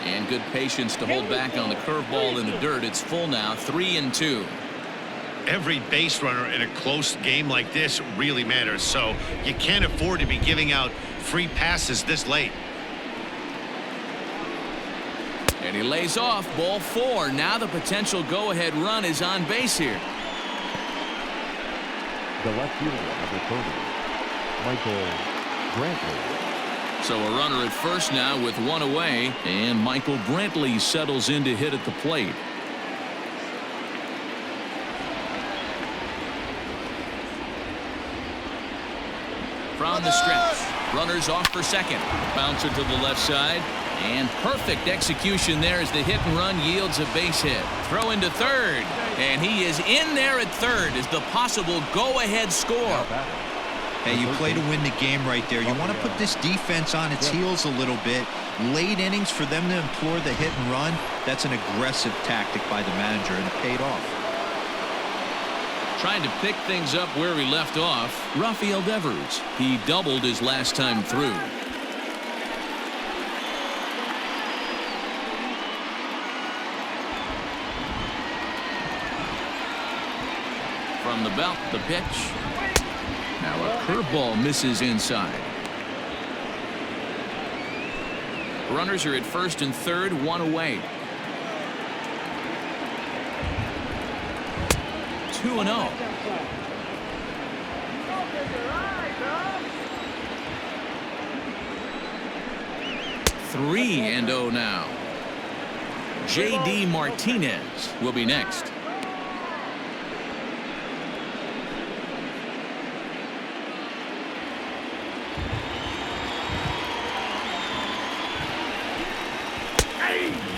And good patience to hold back on the curveball in the dirt. It's full now, 3-2. Every base runner in a close game like this really matters, so you can't afford to be giving out free passes this late. And he lays off, ball 4. Now the potential go-ahead run is on base here. The left fielder, number 30, Michael Brantley. So a runner at first now with one away, and Michael Brantley settles in to hit at the plate. From the stretch, runners off for second. Bouncer to the left side, and perfect execution there as the hit and run yields a base hit. Throw into third, and he is in there at third as the possible go-ahead score. Hey, you play to win the game right there. You want to put this defense on its heels a little bit. Late innings for them to implore the hit and run, that's an aggressive tactic by the manager, and it paid off. Trying to pick things up where he left off, Rafael Devers. He doubled his last time through. From the belt, the pitch. Now a curveball misses inside. Runners are at first and third, one away. 2-0. Three and 0 now. J.D. Martinez will be next.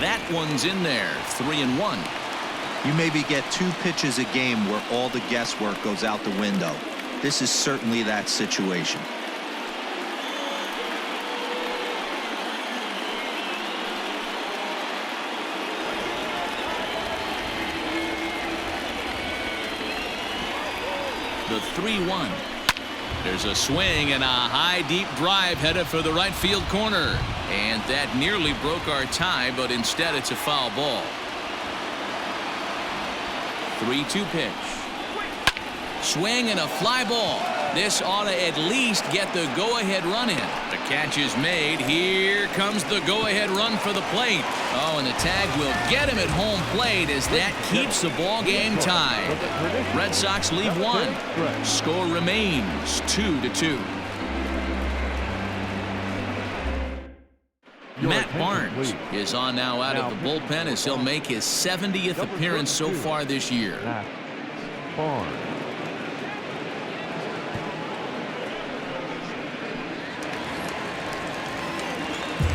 That one's in there. 3-1. You maybe get 2 pitches a game where all the guesswork goes out the window. This is certainly that situation. The 3-1. There's a swing and a high deep drive headed for the right field corner. And that nearly broke our tie, but instead it's a foul ball. 3-2 pitch. Swing and a fly ball. This ought to at least get the go-ahead run in. The catch is made. Here comes the go-ahead run for the plate. Oh, and the tag will get him at home plate as that keeps the ball game tied. Red Sox lead one. Score remains 2-2. Matt Barnes is on now out of the bullpen as he'll make his 70th appearance so far this year. Barnes.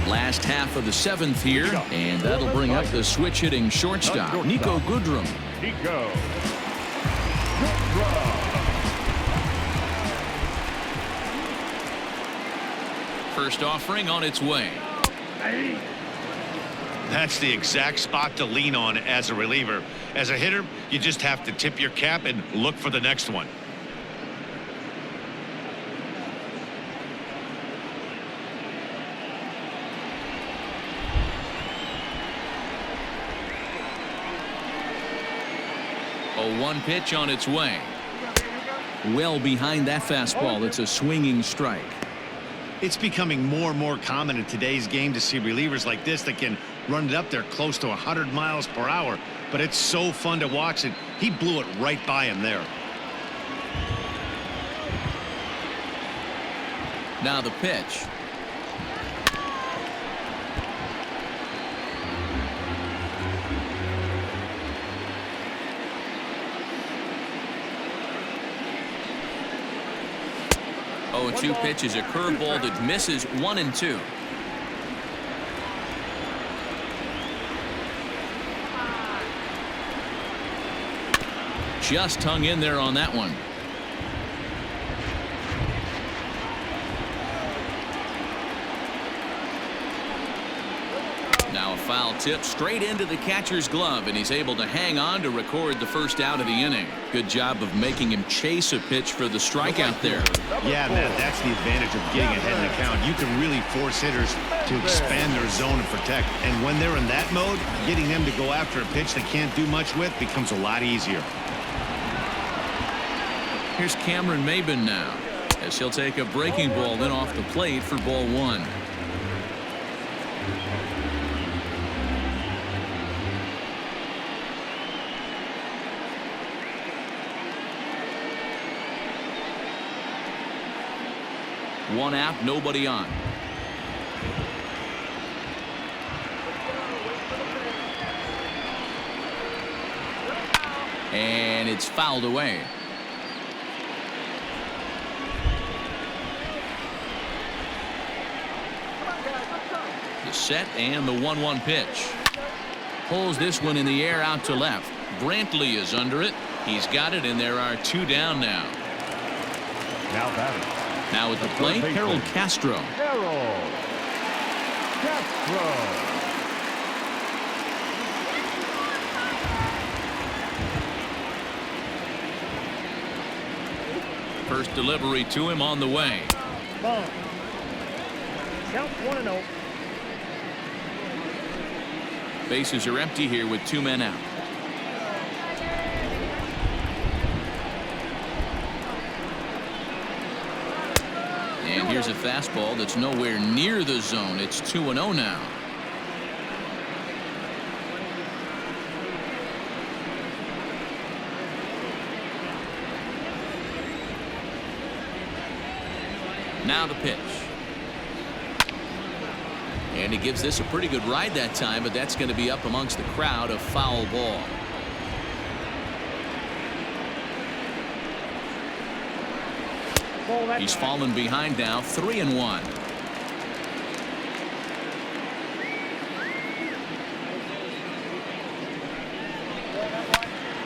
Last half of the 7th here, and that'll bring up the switch hitting shortstop, Nico Goodrum. Nico. First offering on its way. That's the exact spot to lean on as a reliever. As a hitter, you just have to tip your cap and look for the next one. A 1 pitch on its way. Well behind that fastball. It's a swinging strike. It's becoming more and more common in today's game to see relievers like this that can run it up there close to 100 miles per hour. But it's so fun to watch it. He blew it right by him there. Now the pitch. Oh, 2 pitches, a curveball that misses 1-2. Just hung in there on that one. Now a foul tip straight into the catcher's glove, and he's able to hang on to record the first out of the inning. Good job of making him chase a pitch for the strikeout there. Yeah, Matt, that's the advantage of getting ahead in the count. You can really force hitters to expand their zone and protect. And when they're in that mode, getting them to go after a pitch they can't do much with becomes a lot easier. Here's Cameron Maybin now, as he'll take a breaking ball then off the plate for ball 1. One out, nobody on. And it's fouled away. The set and the 1-1 pitch. Pulls this one in the air out to left. Brantley is under it. He's got it, and there are 2 down now. Now batting. Now at the plate, Harold Castro. Harold Castro. First delivery to him on the way. Ball. Count 1-0. Bases are empty here with 2 men out. And here's a fastball that's nowhere near the zone. It's 2-0 now. Now the pitch. And he gives this a pretty good ride that time, but that's going to be up amongst the crowd. A foul ball. He's fallen behind now, 3-1.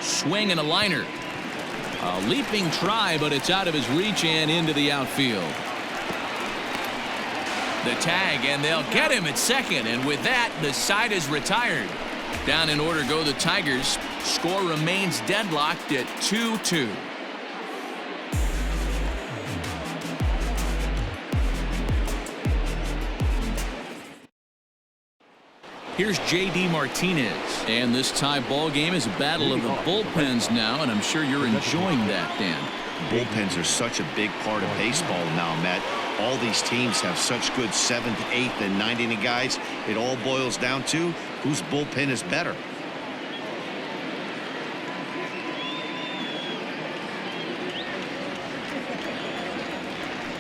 Swing and a liner. A leaping try, but it's out of his reach and into the outfield. The tag, and they'll get him at second, and with that, the side is retired. Down in order go the Tigers. Score remains deadlocked at 2-2. Here's J.D. Martinez, and this tie ball game is a battle of the bullpens now, and I'm sure you're enjoying that, Dan. Bullpens are such a big part of baseball now, Matt. All these teams have such good 7th, 8th, and 9th inning guys. It all boils down to whose bullpen is better.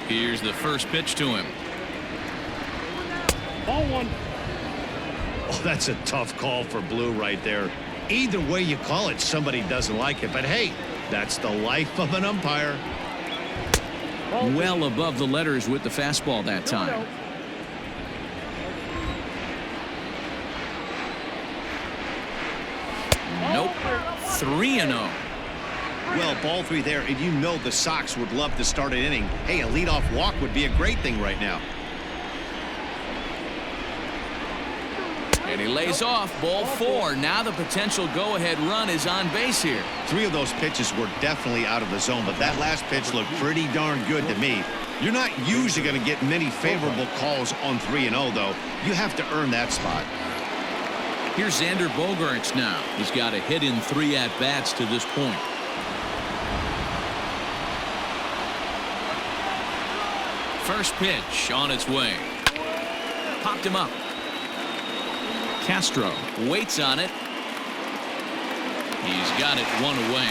Here's the first pitch to him. Ball 1. Oh, that's a tough call for Blue right there. Either way you call it, somebody doesn't like it. But hey, that's the life of an umpire. Well above the letters with the fastball that time. Nope. 3-0. Well, ball 3 there, and you know the Sox would love to start an inning. Hey, a leadoff walk would be a great thing right now. And he lays off. Ball 4. Now the potential go-ahead run is on base here. 3 of those pitches were definitely out of the zone, but that last pitch looked pretty darn good to me. You're not usually going to get many favorable calls on 3-0, though. You have to earn that spot. Here's Xander Bogaerts now. He's got a hit in 3 at-bats to this point. First pitch on its way. Popped him up. Castro waits on it. He's got it 1 away.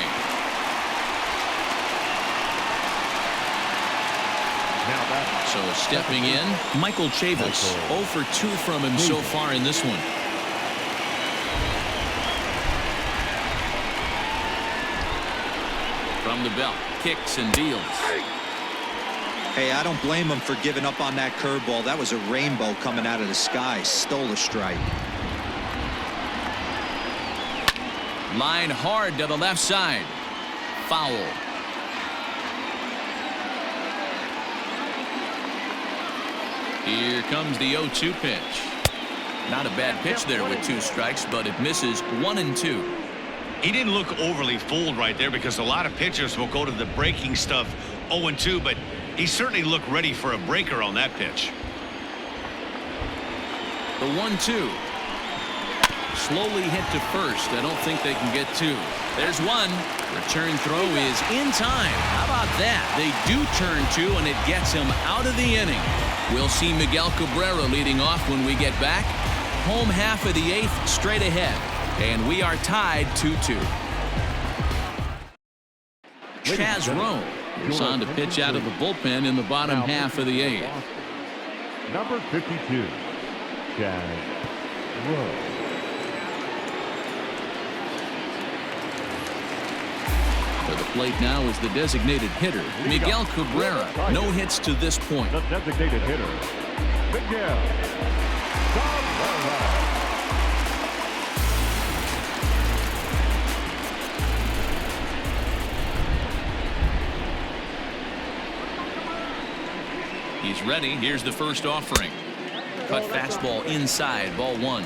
So stepping in, Michael Chavis. 0 for 2 from him so far in this one. From the belt, kicks and deals. Hey, I don't blame him for giving up on that curveball. That was a rainbow coming out of the sky. Stole a strike. Line hard to the left side. Foul. Here comes the 0-2 pitch. Not a bad pitch there with 2 strikes, but it misses 1-2. He didn't look overly fooled right there because a lot of pitchers will go to the breaking stuff 0-2, but he certainly looked ready for a breaker on that pitch. The 1-2. Slowly hit to first. I don't think they can get 2. There's 1. Return throw is in time. How about that? They do turn 2, and it gets him out of the inning. We'll see Miguel Cabrera leading off when we get back. Home half of the 8th straight ahead. And we are tied 2-2. Chaz Roan He's on to pitch out of the bullpen in the bottom half of the 8th. Number 52, Chad Rowe. To the plate now is the designated hitter, Miguel Cabrera. No hits to this point. The designated hitter, Miguel Cabrera. He's ready. Here's the first offering. Cut fastball inside, ball 1.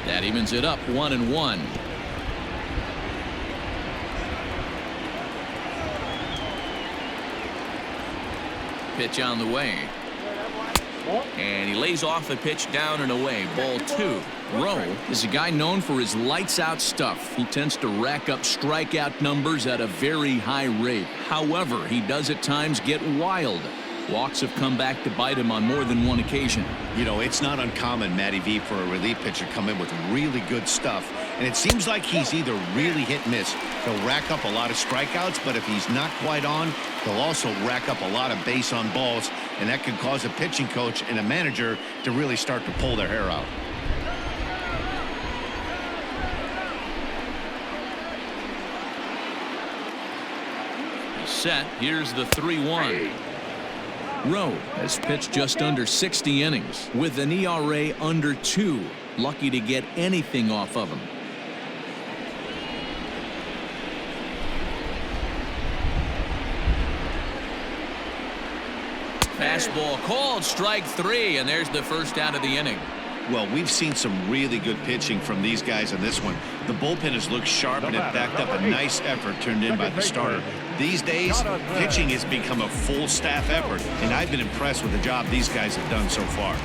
That evens it up, 1-1. Pitch on the way. And he lays off the pitch down and away, ball 2. Rowe is a guy known for his lights-out stuff. He tends to rack up strikeout numbers at a very high rate. However, he does at times get wild. Walks have come back to bite him on more than one occasion. You know, it's not uncommon, Matty V, for a relief pitcher to come in with really good stuff. And it seems like he's either really hit and miss. He'll rack up a lot of strikeouts, but if he's not quite on, he'll also rack up a lot of base on balls. And that could cause a pitching coach and a manager to really start to pull their hair out. Set. Here's the 3-1. Rowe has pitched just under 60 innings with an ERA under 2. Lucky to get anything off of him. Fastball called, strike 3, and there's the first out of the inning. Well, we've seen some really good pitching from these guys in this one. The bullpen has looked sharp and it backed up a nice effort turned in by the starter. These days, pitching has become a full staff effort, and I've been impressed with the job these guys have done so far.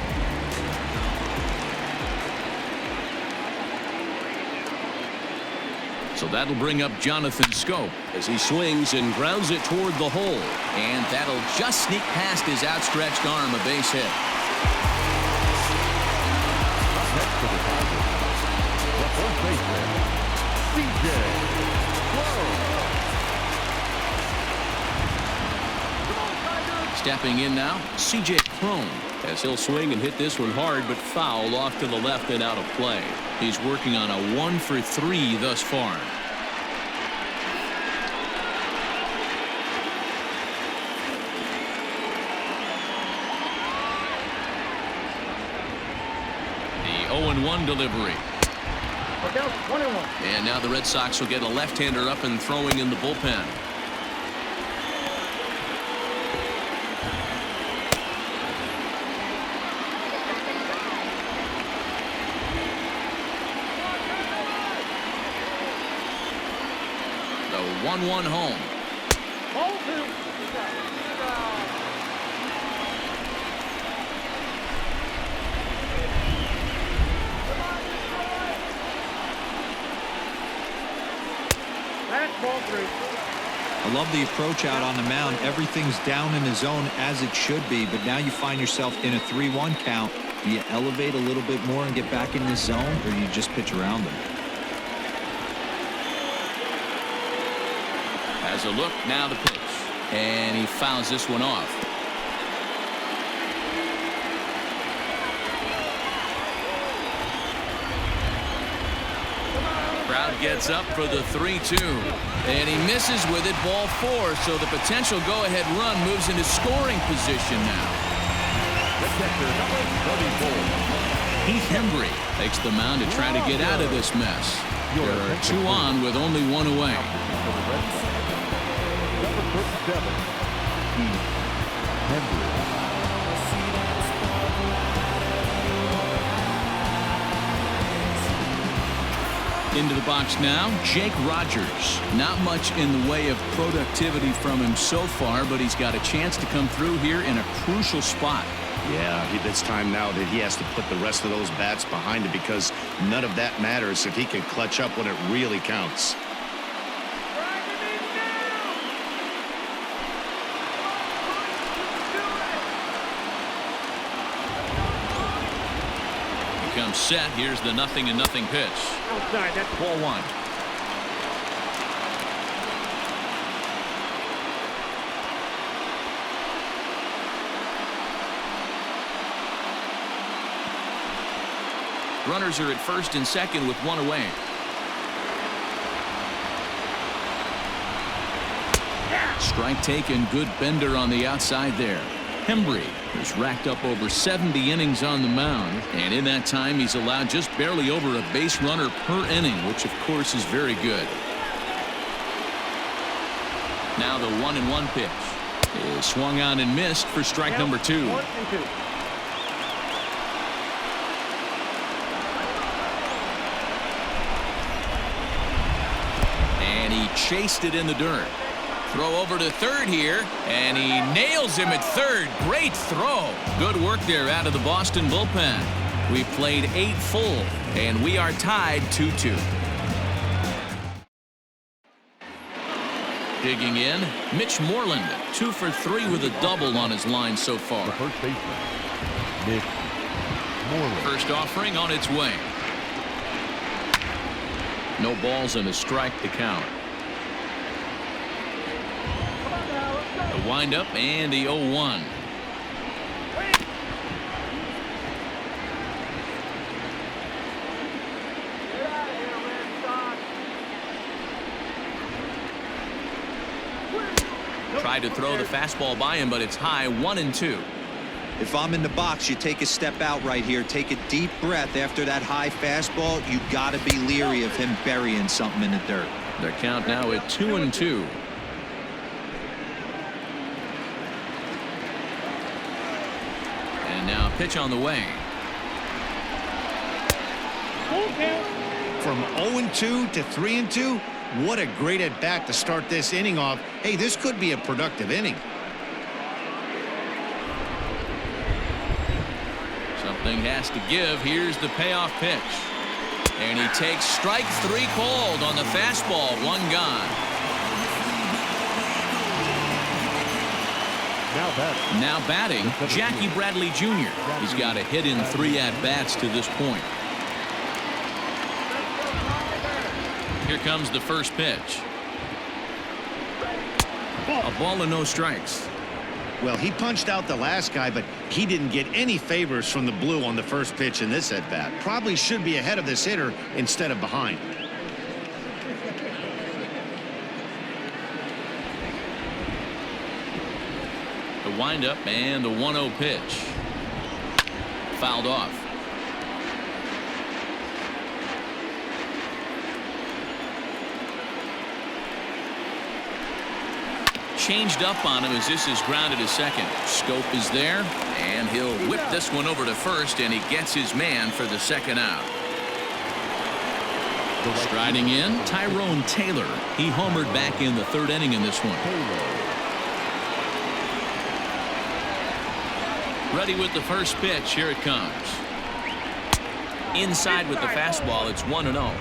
So that'll bring up Jonathan Scope as he swings and grounds it toward the hole. And that'll just sneak past his outstretched arm, a base hit. Next to the Tigers, the first baseman, DJ Stepping in now, C.J. Cron. As he'll swing and hit this one hard, but foul off to the left and out of play. He's working on a 1-for-3 thus far. The 0-1 delivery. And now the Red Sox will get a left-hander up and throwing in the bullpen. The 1-1 home. I love the approach out on the mound. Everything's down in the zone as it should be, but now you find yourself in a 3-1 count. Do you elevate a little bit more and get back in this zone, or do you just pitch around them? Has a look, now the pitch. And he fouls this one off. Crowd gets up for the 3-2. And he misses with it, ball 4. So the potential go-ahead run moves into scoring position now. Heath Hembry takes the mound to try to get out of this mess. There are 2 on with only 1 away. Number 37, Heath Hembry. Into the box now, Jake Rogers. Not much in the way of productivity from him so far, but he's got a chance to come through here in a crucial spot. Yeah, it's time now that he has to put the rest of those bats behind him, because none of that matters if he can clutch up when it really counts. comes set. Here's the 0-0 pitch. Outside, that's Ball 1. Runners are at first and second with one away. Strike taken. Good bender on the outside there. Hembry has racked up over 70 innings on the mound, and in that time he's allowed just barely over a base runner per inning, which of course is very good. Now the 1-1 pitch is swung on and missed for strike number 2. 1-2. And he chased it in the dirt. Throw over to third here, and he nails him at third. Great throw. Good work there out of the Boston bullpen. We played 8 full, and we are tied 2-2. Digging in, Mitch Moreland, 2 for 3 with a double on his line so far. The first baseman, Mitch Moreland. First offering on its way. No balls and a strike to count. The windup and the 0-1. Tried to throw the fastball by him, but it's high. 1-2. If I'm in the box, you take a step out right here. Take a deep breath after that high fastball. You got to be leery of him burying something in the dirt. Their count now at 2-2. And now pitch on the way. From 0-2 to 3-2, what a great at bat to start this inning off. Hey, this could be a productive inning. Something has to give. Here's the payoff pitch. And he takes strike 3 called on the fastball. 1 gone. Now batting, Jackie Bradley Jr. He's got a hit in 3 at-bats to this point. Here comes the first pitch. A ball and no strikes. Well, he punched out the last guy, but he didn't get any favors from the blue on the first pitch in this at-bat. Probably should be ahead of this hitter instead of behind. The windup and the 1-0 pitch. Fouled off. Changed up on him as this is grounded to second. Scope is there, and he'll whip this one over to first, and he gets his man for the second out. Striding in, Tyrone Taylor. He homered back in the 3rd inning in this one. Ready with the first pitch. Here it comes. Inside with the fastball. It's 1-0.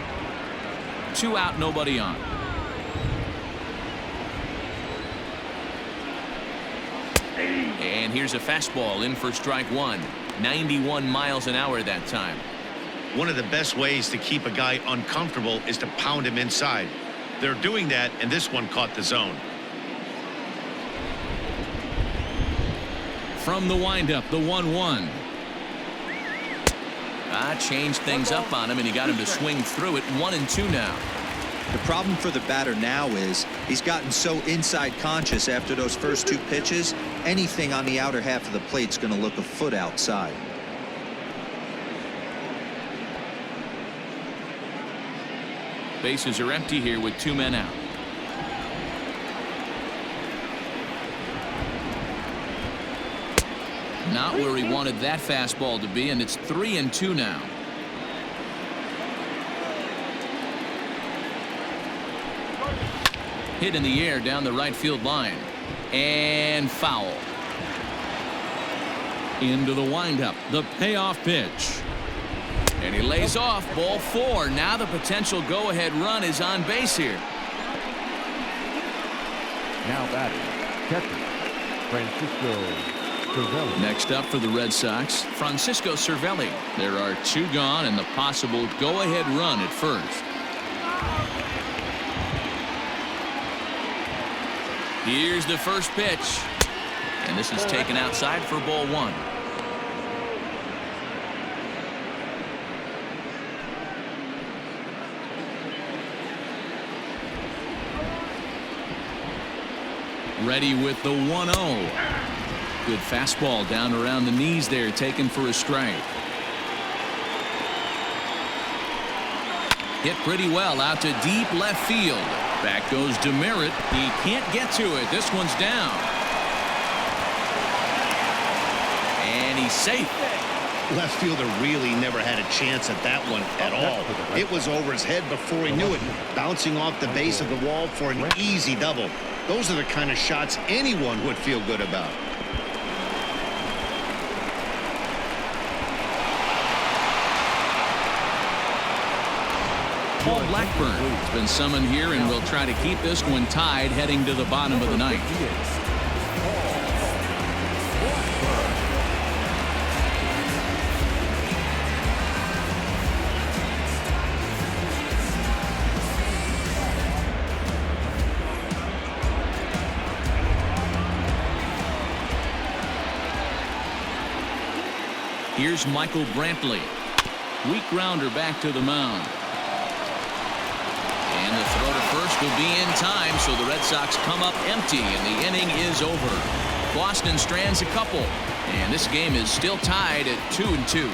2 out, nobody on. And here's a fastball in for strike 1. 91 miles an hour that time. One of the best ways to keep a guy uncomfortable is to pound him inside. They're doing that, and this one caught the zone. From the windup, the 1-1. Changed things up on him, and he got him to swing through it. 1-2 now. The problem for the batter now is he's gotten so inside conscious after those first 2 pitches. Anything on the outer half of the plate's going to look a foot outside. Bases are empty here with 2 men out. Not where he wanted that fastball to be, and it's 3-2 now. Hit in the air down the right field line. And foul. Into the windup. The payoff pitch. And he lays off. Ball 4. Now the potential go-ahead run is on base here. Now batting, catcher, Francisco Cervelli. Next up for the Red Sox, Francisco Cervelli. There are 2 gone and the possible go-ahead run at first. Here's the first pitch. And this is taken outside for ball 1. Ready with the 1-0. Good fastball down around the knees there, taken for a strike. Hit pretty well out to deep left field. Back goes DeMerit. He can't get to it. This one's down. And he's safe. Left fielder really never had a chance at that one at all. It was over his head before he knew it, bouncing off the base of the wall for an easy double. Those are the kind of shots anyone would feel good about. Paul Blackburn has been summoned here and will try to keep this one tied heading to the bottom of the ninth. Here's Michael Brantley. Weak grounder back to the mound. And the throw to first will be in time, so the Red Sox come up empty, and the inning is over. Boston strands a couple, and this game is still tied at 2-2.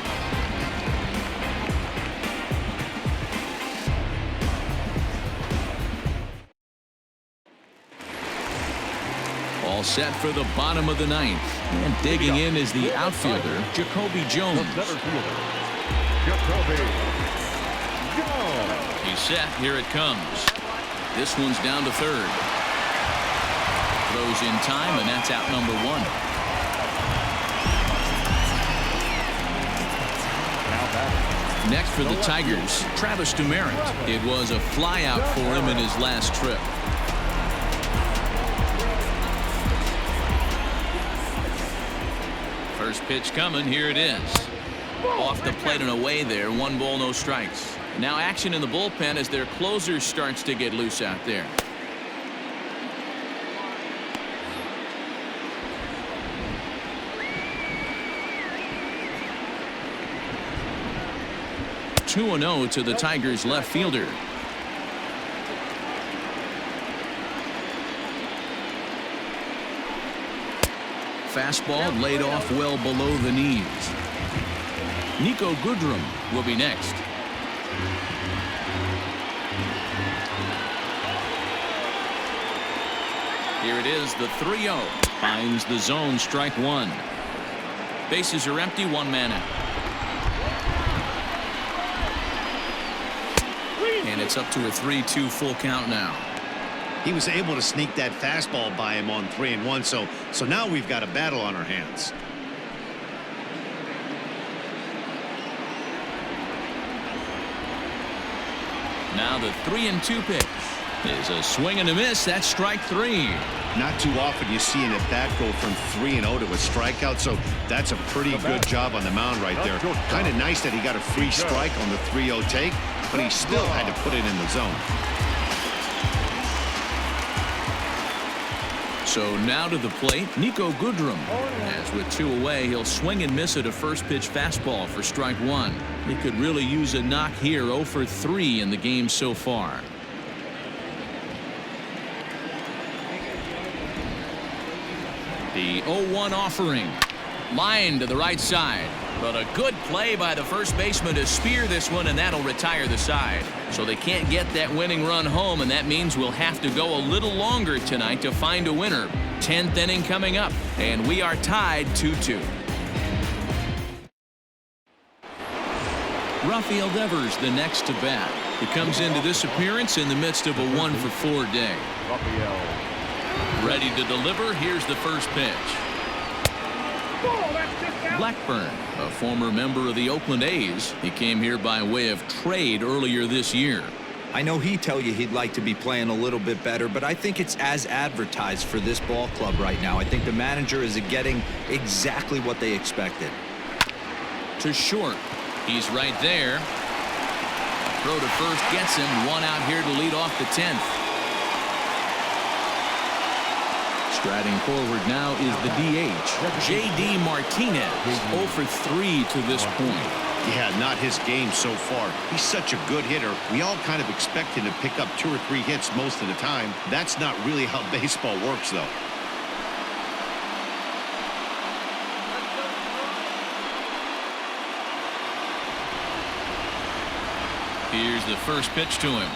All set for the bottom of the ninth. And digging in is the outfielder, Jacoby Jones. The center fielder, Jacoby Jones. He's set. Here it comes. This one's down to third. Throws in time, and that's out number 1. Next for the Tigers, Travis DeMerit. It was a flyout for him in his last trip. First pitch coming. Here it is. Off the plate and away there. 1 ball, no strikes. Now action in the bullpen as their closer starts to get loose out there. Two 2-0 to the Tigers left fielder. Fastball laid off well below the knees. Nico Goodrum will be next. Here it is, the 3-0. Finds the zone, strike 1. Bases are empty, 1 man out. And it's up to a 3-2 full count now. He was able to sneak that fastball by him on 3-1, so now we've got a battle on our hands. Now the 3-2 pitch is a swing and a miss. That's strike 3. Not too often you see an at-bat go from 3-0 to a strikeout, so that's a pretty good job on the mound right there. Kind of nice that he got a free strike on the 3-0 take, but he still had to put it in the zone. So now to the plate, Nico Goodrum. As with 2 away, he'll swing and miss at a first pitch fastball for strike 1. He could really use a knock here. 0 for 3 in the game so far. The 0-1 offering. Line to the right side. But a good play by the first baseman to spear this one, and that'll retire the side. So they can't get that winning run home, and that means we'll have to go a little longer tonight to find a winner. 10th inning coming up, and we are tied 2-2. Rafael Devers the next to bat. He comes into this appearance in the midst of a 1 for 4 day. Ready to deliver. Here's the first pitch. Blackburn, a former member of the Oakland A's. He came here by way of trade earlier this year. I know he'd tell you he'd like to be playing a little bit better, but I think it's as advertised for this ball club right now. I think the manager is getting exactly what they expected. To short. He's right there. Throw to first gets him. One out here to lead off the 10th. Striding forward now is the DH, J.D. Martinez, 0 for 3 to this point. Yeah, not his game so far. He's such a good hitter. We all kind of expect him to pick up 2 or 3 hits most of the time. That's not really how baseball works, though. Here's the first pitch to him.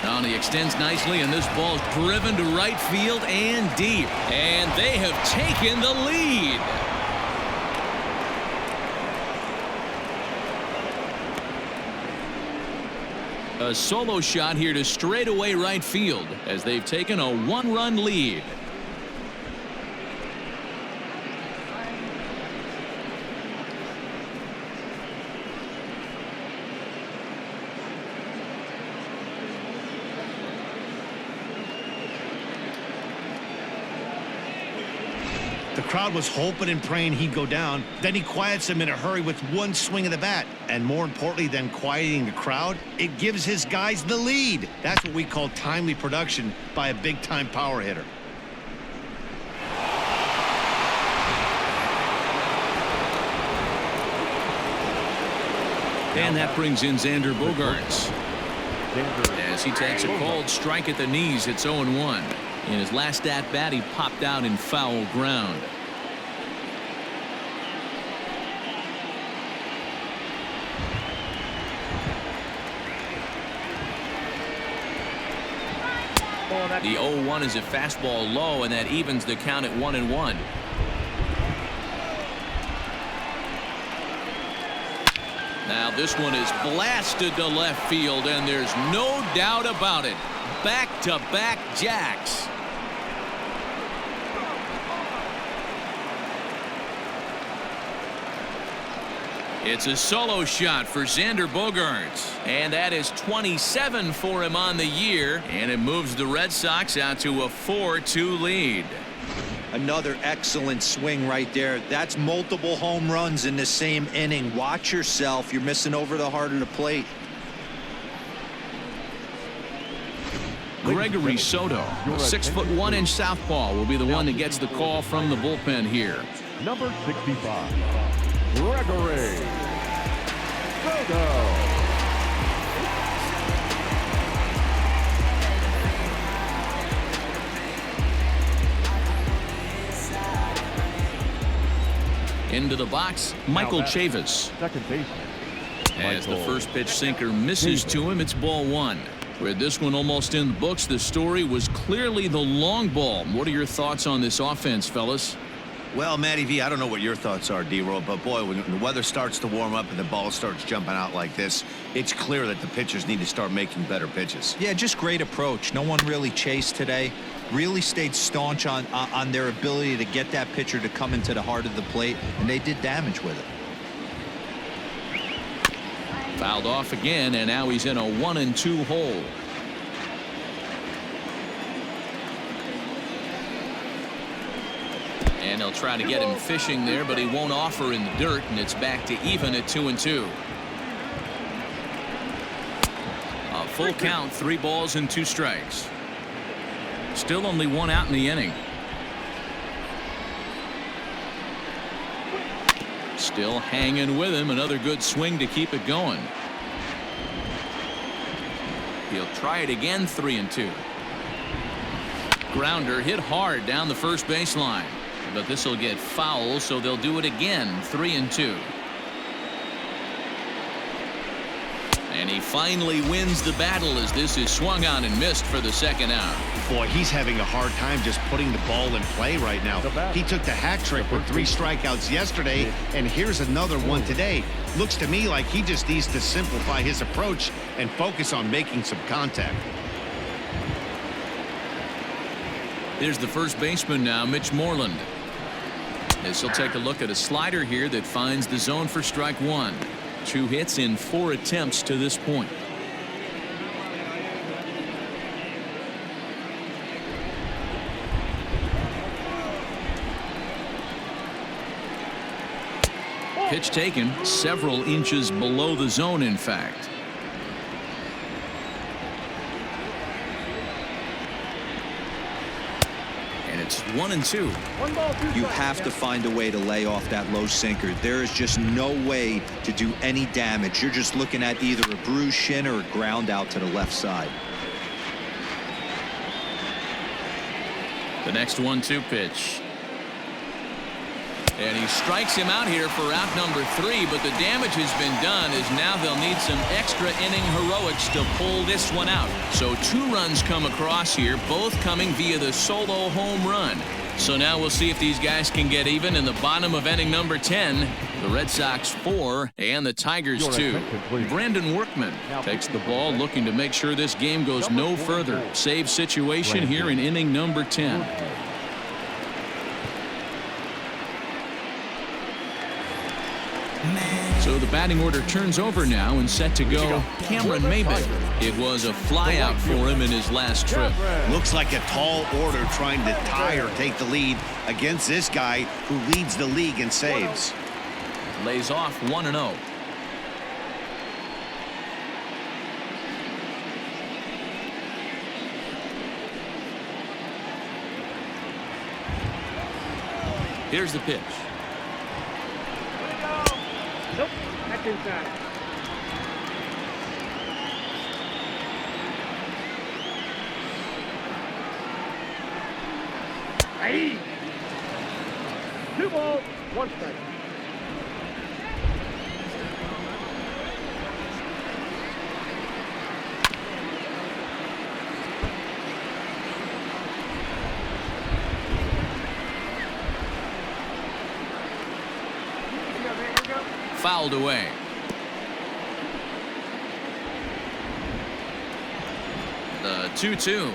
Now he extends nicely, and this ball's driven to right field and deep. And they have taken the lead. A solo shot here to straightaway right field as they've taken a 1-run lead. The crowd was hoping and praying he'd go down. Then he quiets them in a hurry with one swing of the bat. And more importantly than quieting the crowd, it gives his guys the lead. That's what we call timely production by a big-time power hitter. And that brings in Xander Bogaerts. As he takes a called strike at the knees, it's 0-1. In his last at-bat, he popped out in foul ground. The 0-1 is a fastball low, and that evens the count at 1-1. Now this one is blasted to left field, and there's no doubt about it. Back-to-back jacks. It's a solo shot for Xander Bogaerts, and that is 27 for him on the year, and it moves the Red Sox out to a 4-2 lead. Another excellent swing right there. That's multiple home runs in the same inning. Watch yourself. You're missing over the heart of the plate. Gregory Soto, 6'1" southpaw, will be the one that gets the call from the bullpen here. Number 65, Gregory Soto. Into the box, Michael Chavis. Second baseman. As the first pitch sinker misses to him, it's ball 1. With this one almost in the books, the story was clearly the long ball. What are your thoughts on this offense, fellas? Well, Matty V, I don't know what your thoughts are, D-Roll, but boy, when the weather starts to warm up and the ball starts jumping out like this, it's clear that the pitchers need to start making better pitches. Yeah, just great approach. No one really chased today. Really stayed staunch on their ability to get that pitcher to come into the heart of the plate, and they did damage with it. Fouled off again, and now he's in a 1-2 hole. And they'll try to get him fishing there, but he won't offer in the dirt, and it's back to even at 2-2. A full count, 3 balls and 2 strikes. Still only 1 out in the inning. Still hanging with him. Another good swing to keep it going. He'll try it again. 3-2. Grounder hit hard down the first baseline, but this will get foul, so they'll do it again. 3-2. And he finally wins the battle as this is swung on and missed for the second out. Boy, he's having a hard time just putting the ball in play right now. He took the hat trick with 3 strikeouts yesterday, and here's another one today. Looks to me like he just needs to simplify his approach and focus on making some contact. Here's the first baseman now, Mitch Moreland. As he'll take a look at a slider here that finds the zone for strike 1. 2 hits in 4 attempts to this point. pitch taken several inches below the zone, in fact. And it's 1-2. You have to find a way to lay off that low sinker. There is just no way to do any damage. You're just looking at either a bruised shin or a ground out to the left side. The next 1-2 pitch. And he strikes him out here for out number 3, but the damage has been done as now they'll need some extra inning heroics to pull this one out. So 2 runs come across here, both coming via the solo home run. So now we'll see if these guys can get even in the bottom of inning number 10. The Red Sox 4 and the Tigers 2. Brandon Workman takes the ball, looking to make sure this game goes no further. Save situation here in inning number 10. So the batting order turns over now and set to go Cameron Maybin. It was a fly out for him in his last trip. Looks like a tall order trying to tie or take the lead against this guy who leads the league in saves. Lays off 1-0. Here's the pitch. Nope, that's inside. Hey! 2 balls, 1 strike. Fouled away. The 2-2. You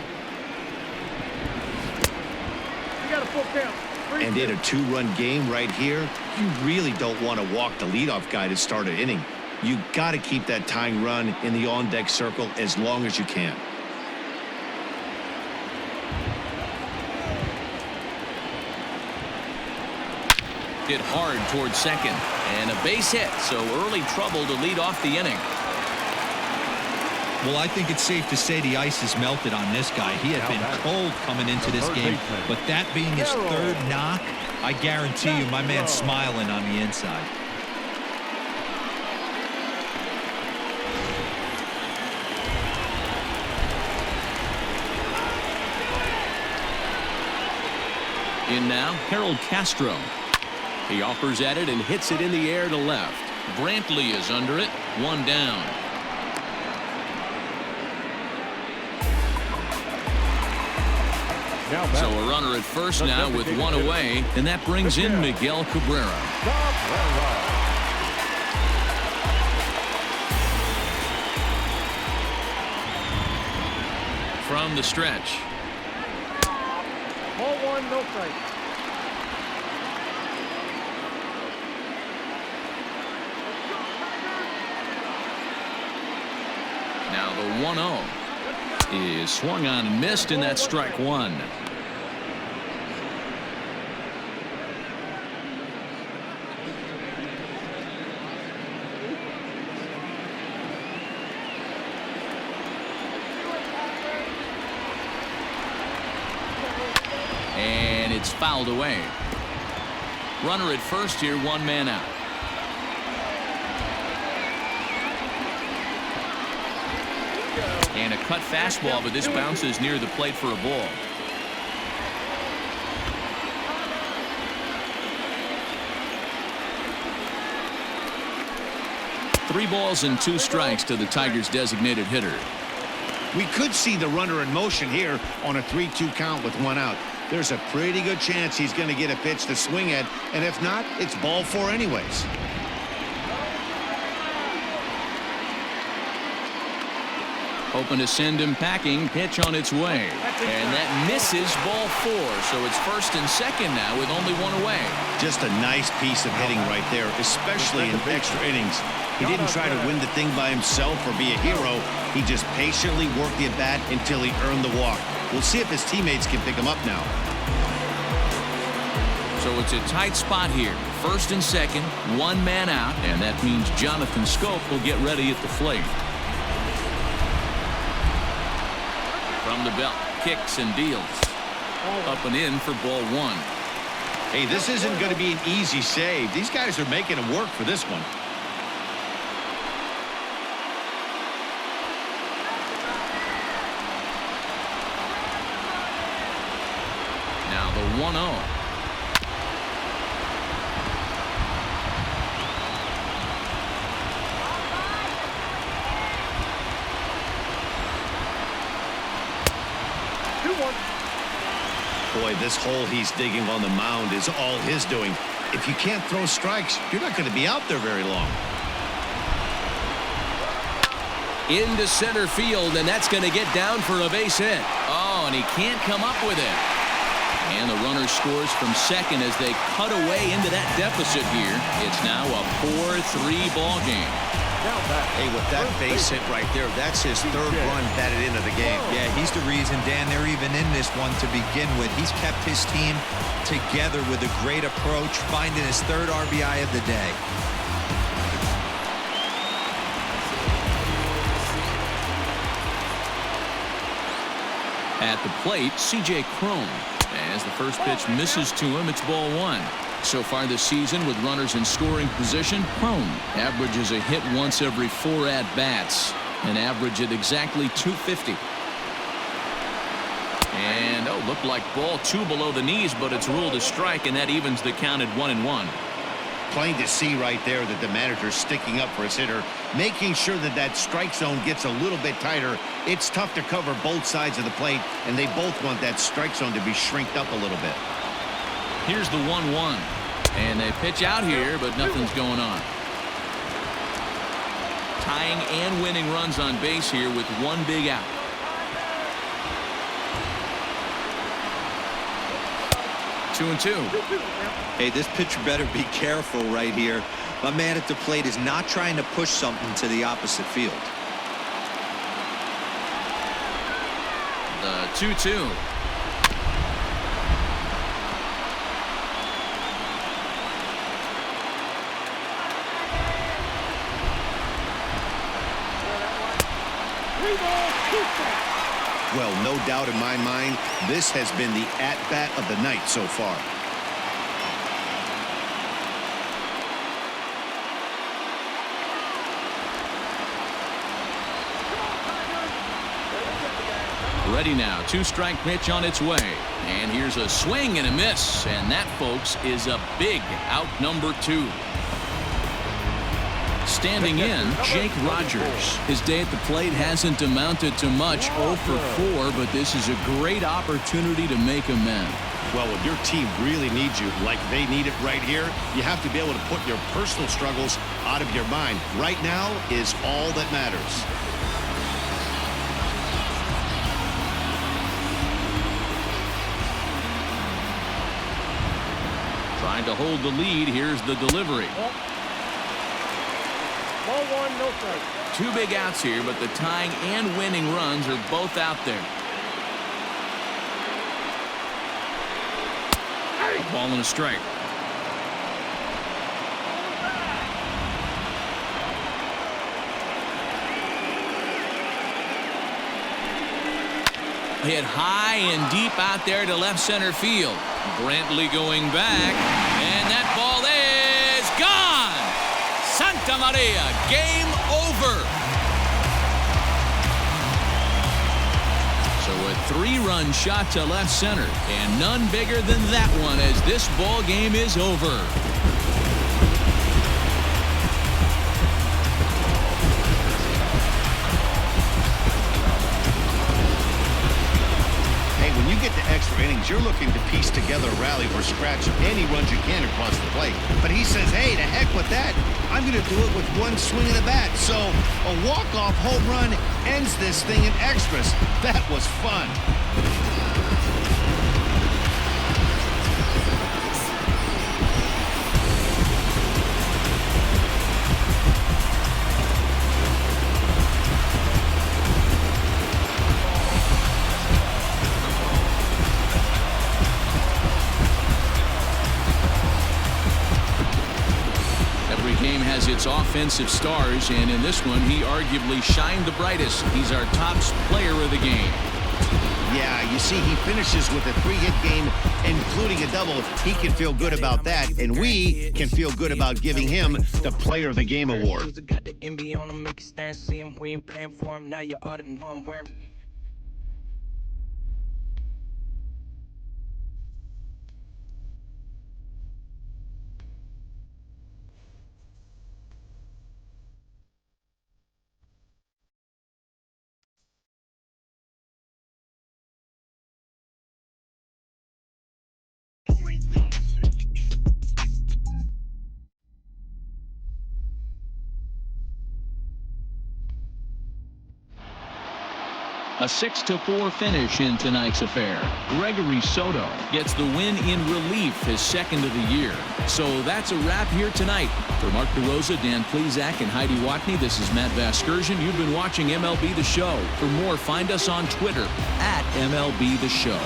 got a full count. And in a 2-run game right here, you really don't want to walk the leadoff guy to start an inning. You got to keep that tying run in the on-deck circle as long as you can. Hit hard towards second, and a base hit, so early trouble to lead off the inning. Well, I think it's safe to say the ice is melted on this guy. He had been cold coming into this game, but that being his 3rd knock, I guarantee you my man's smiling on the inside. In now, Harold Castro. He offers at it and hits it in the air to left. Brantley is under it, 1 down. So a runner at first now with 1 away, and that brings in Miguel Cabrera. From the stretch. Ball 1, no strike. Now the 1-0 is swung on and missed, and that's strike 1. And it's fouled away. Runner at first here, 1 man out. And a cut fastball, but this bounces near the plate for a ball. Three balls and 2 strikes to the Tigers' designated hitter. We could see the runner in motion here on a 3-2 count with 1 out. There's a pretty good chance he's going to get a pitch to swing at, and if not, it's ball 4 anyways. Hoping to send him packing. Pitch on its way. And that misses ball 4. So it's 1st and 2nd now with only 1 away. Just a nice piece of hitting right there, especially in extra innings. He didn't try to win the thing by himself or be a hero. He just patiently worked the at-bat until he earned the walk. We'll see if his teammates can pick him up now. So it's a tight spot here. First and second, one man out, and that means Jonathan Scope will get ready at the plate. From the belt, kicks and deals. Up and in for ball one. Hey, this isn't going to be an easy save. These guys are making him work for this one. Now the 1-0. Boy, this hole he's digging on the mound is all his doing. If you can't throw strikes, you're not going to be out there very long. Into center field, and that's going to get down for a base hit. Oh, and he can't come up with it. And the runner scores from second as they cut away into that deficit here. It's now a 4-3 ball game. Hey, with that base hit right there, that's his third run batted into the game. Yeah, he's the reason, Dan, they're even in this one to begin with. He's kept his team together with a great approach, finding his third RBI of the day. At the plate, C.J. Cron. As the first pitch misses to him, it's ball one. So far this season, with runners in scoring position, Cron averages a hit once every 4 at-bats, an average at exactly 250. And, looked like ball 2 below the knees, but it's ruled a strike, and that evens the count at 1-1. Plain to see right there that the manager's sticking up for his hitter, making sure that that strike zone gets a little bit tighter. It's tough to cover both sides of the plate, and they both want that strike zone to be shrinked up a little bit. Here's the 1-1. And they pitch out here, but nothing's going on. Tying and winning runs on base here with one big out. Two and two. Hey, this pitcher better be careful right here. My man at the plate is not trying to push something to the opposite field. The 2-2. Well, no doubt in my mind, this has been the at-bat of the night so far. Ready now. 2-strike pitch on its way. And here's a swing and a miss. And that, folks, is a big out number 2. Standing in, Jake Rogers. His day at the plate hasn't amounted to much, 0 for 4, but this is a great opportunity to make amends. Well, when your team really needs you, like they need it right here, you have to be able to put your personal struggles out of your mind. Right now is all that matters. Trying to hold the lead. Here's the delivery. Ball one, no strike. 2 big outs here, but the tying and winning runs are both out there. A ball and a strike. Hit high and deep out there to left center field. Brantley going back, and that ball is gone. Santa Maria, game over. So a 3-run shot to left center, and none bigger than that one as this ball game is over. Get to extra innings, you're looking to piece together a rally or scratch any runs you can across the plate. But he says, hey, to heck with that. I'm going to do it with one swing of the bat. So a walk-off home run ends this thing in extras. That was fun. its offensive stars, and in this one, he arguably shined the brightest. He's our top player of the game. Yeah, you see, he finishes with a 3-hit game, including a double. He can feel good about that, and we can feel good about giving him the Player of the Game award. A 6-4 finish in tonight's affair. Gregory Soto gets the win in relief, his second of the year. So that's a wrap here tonight. For Mark DeRosa, Dan Plezak, and Heidi Watney, this is Matt Vasgersian. You've been watching MLB The Show. For more, find us on Twitter @MLB The Show.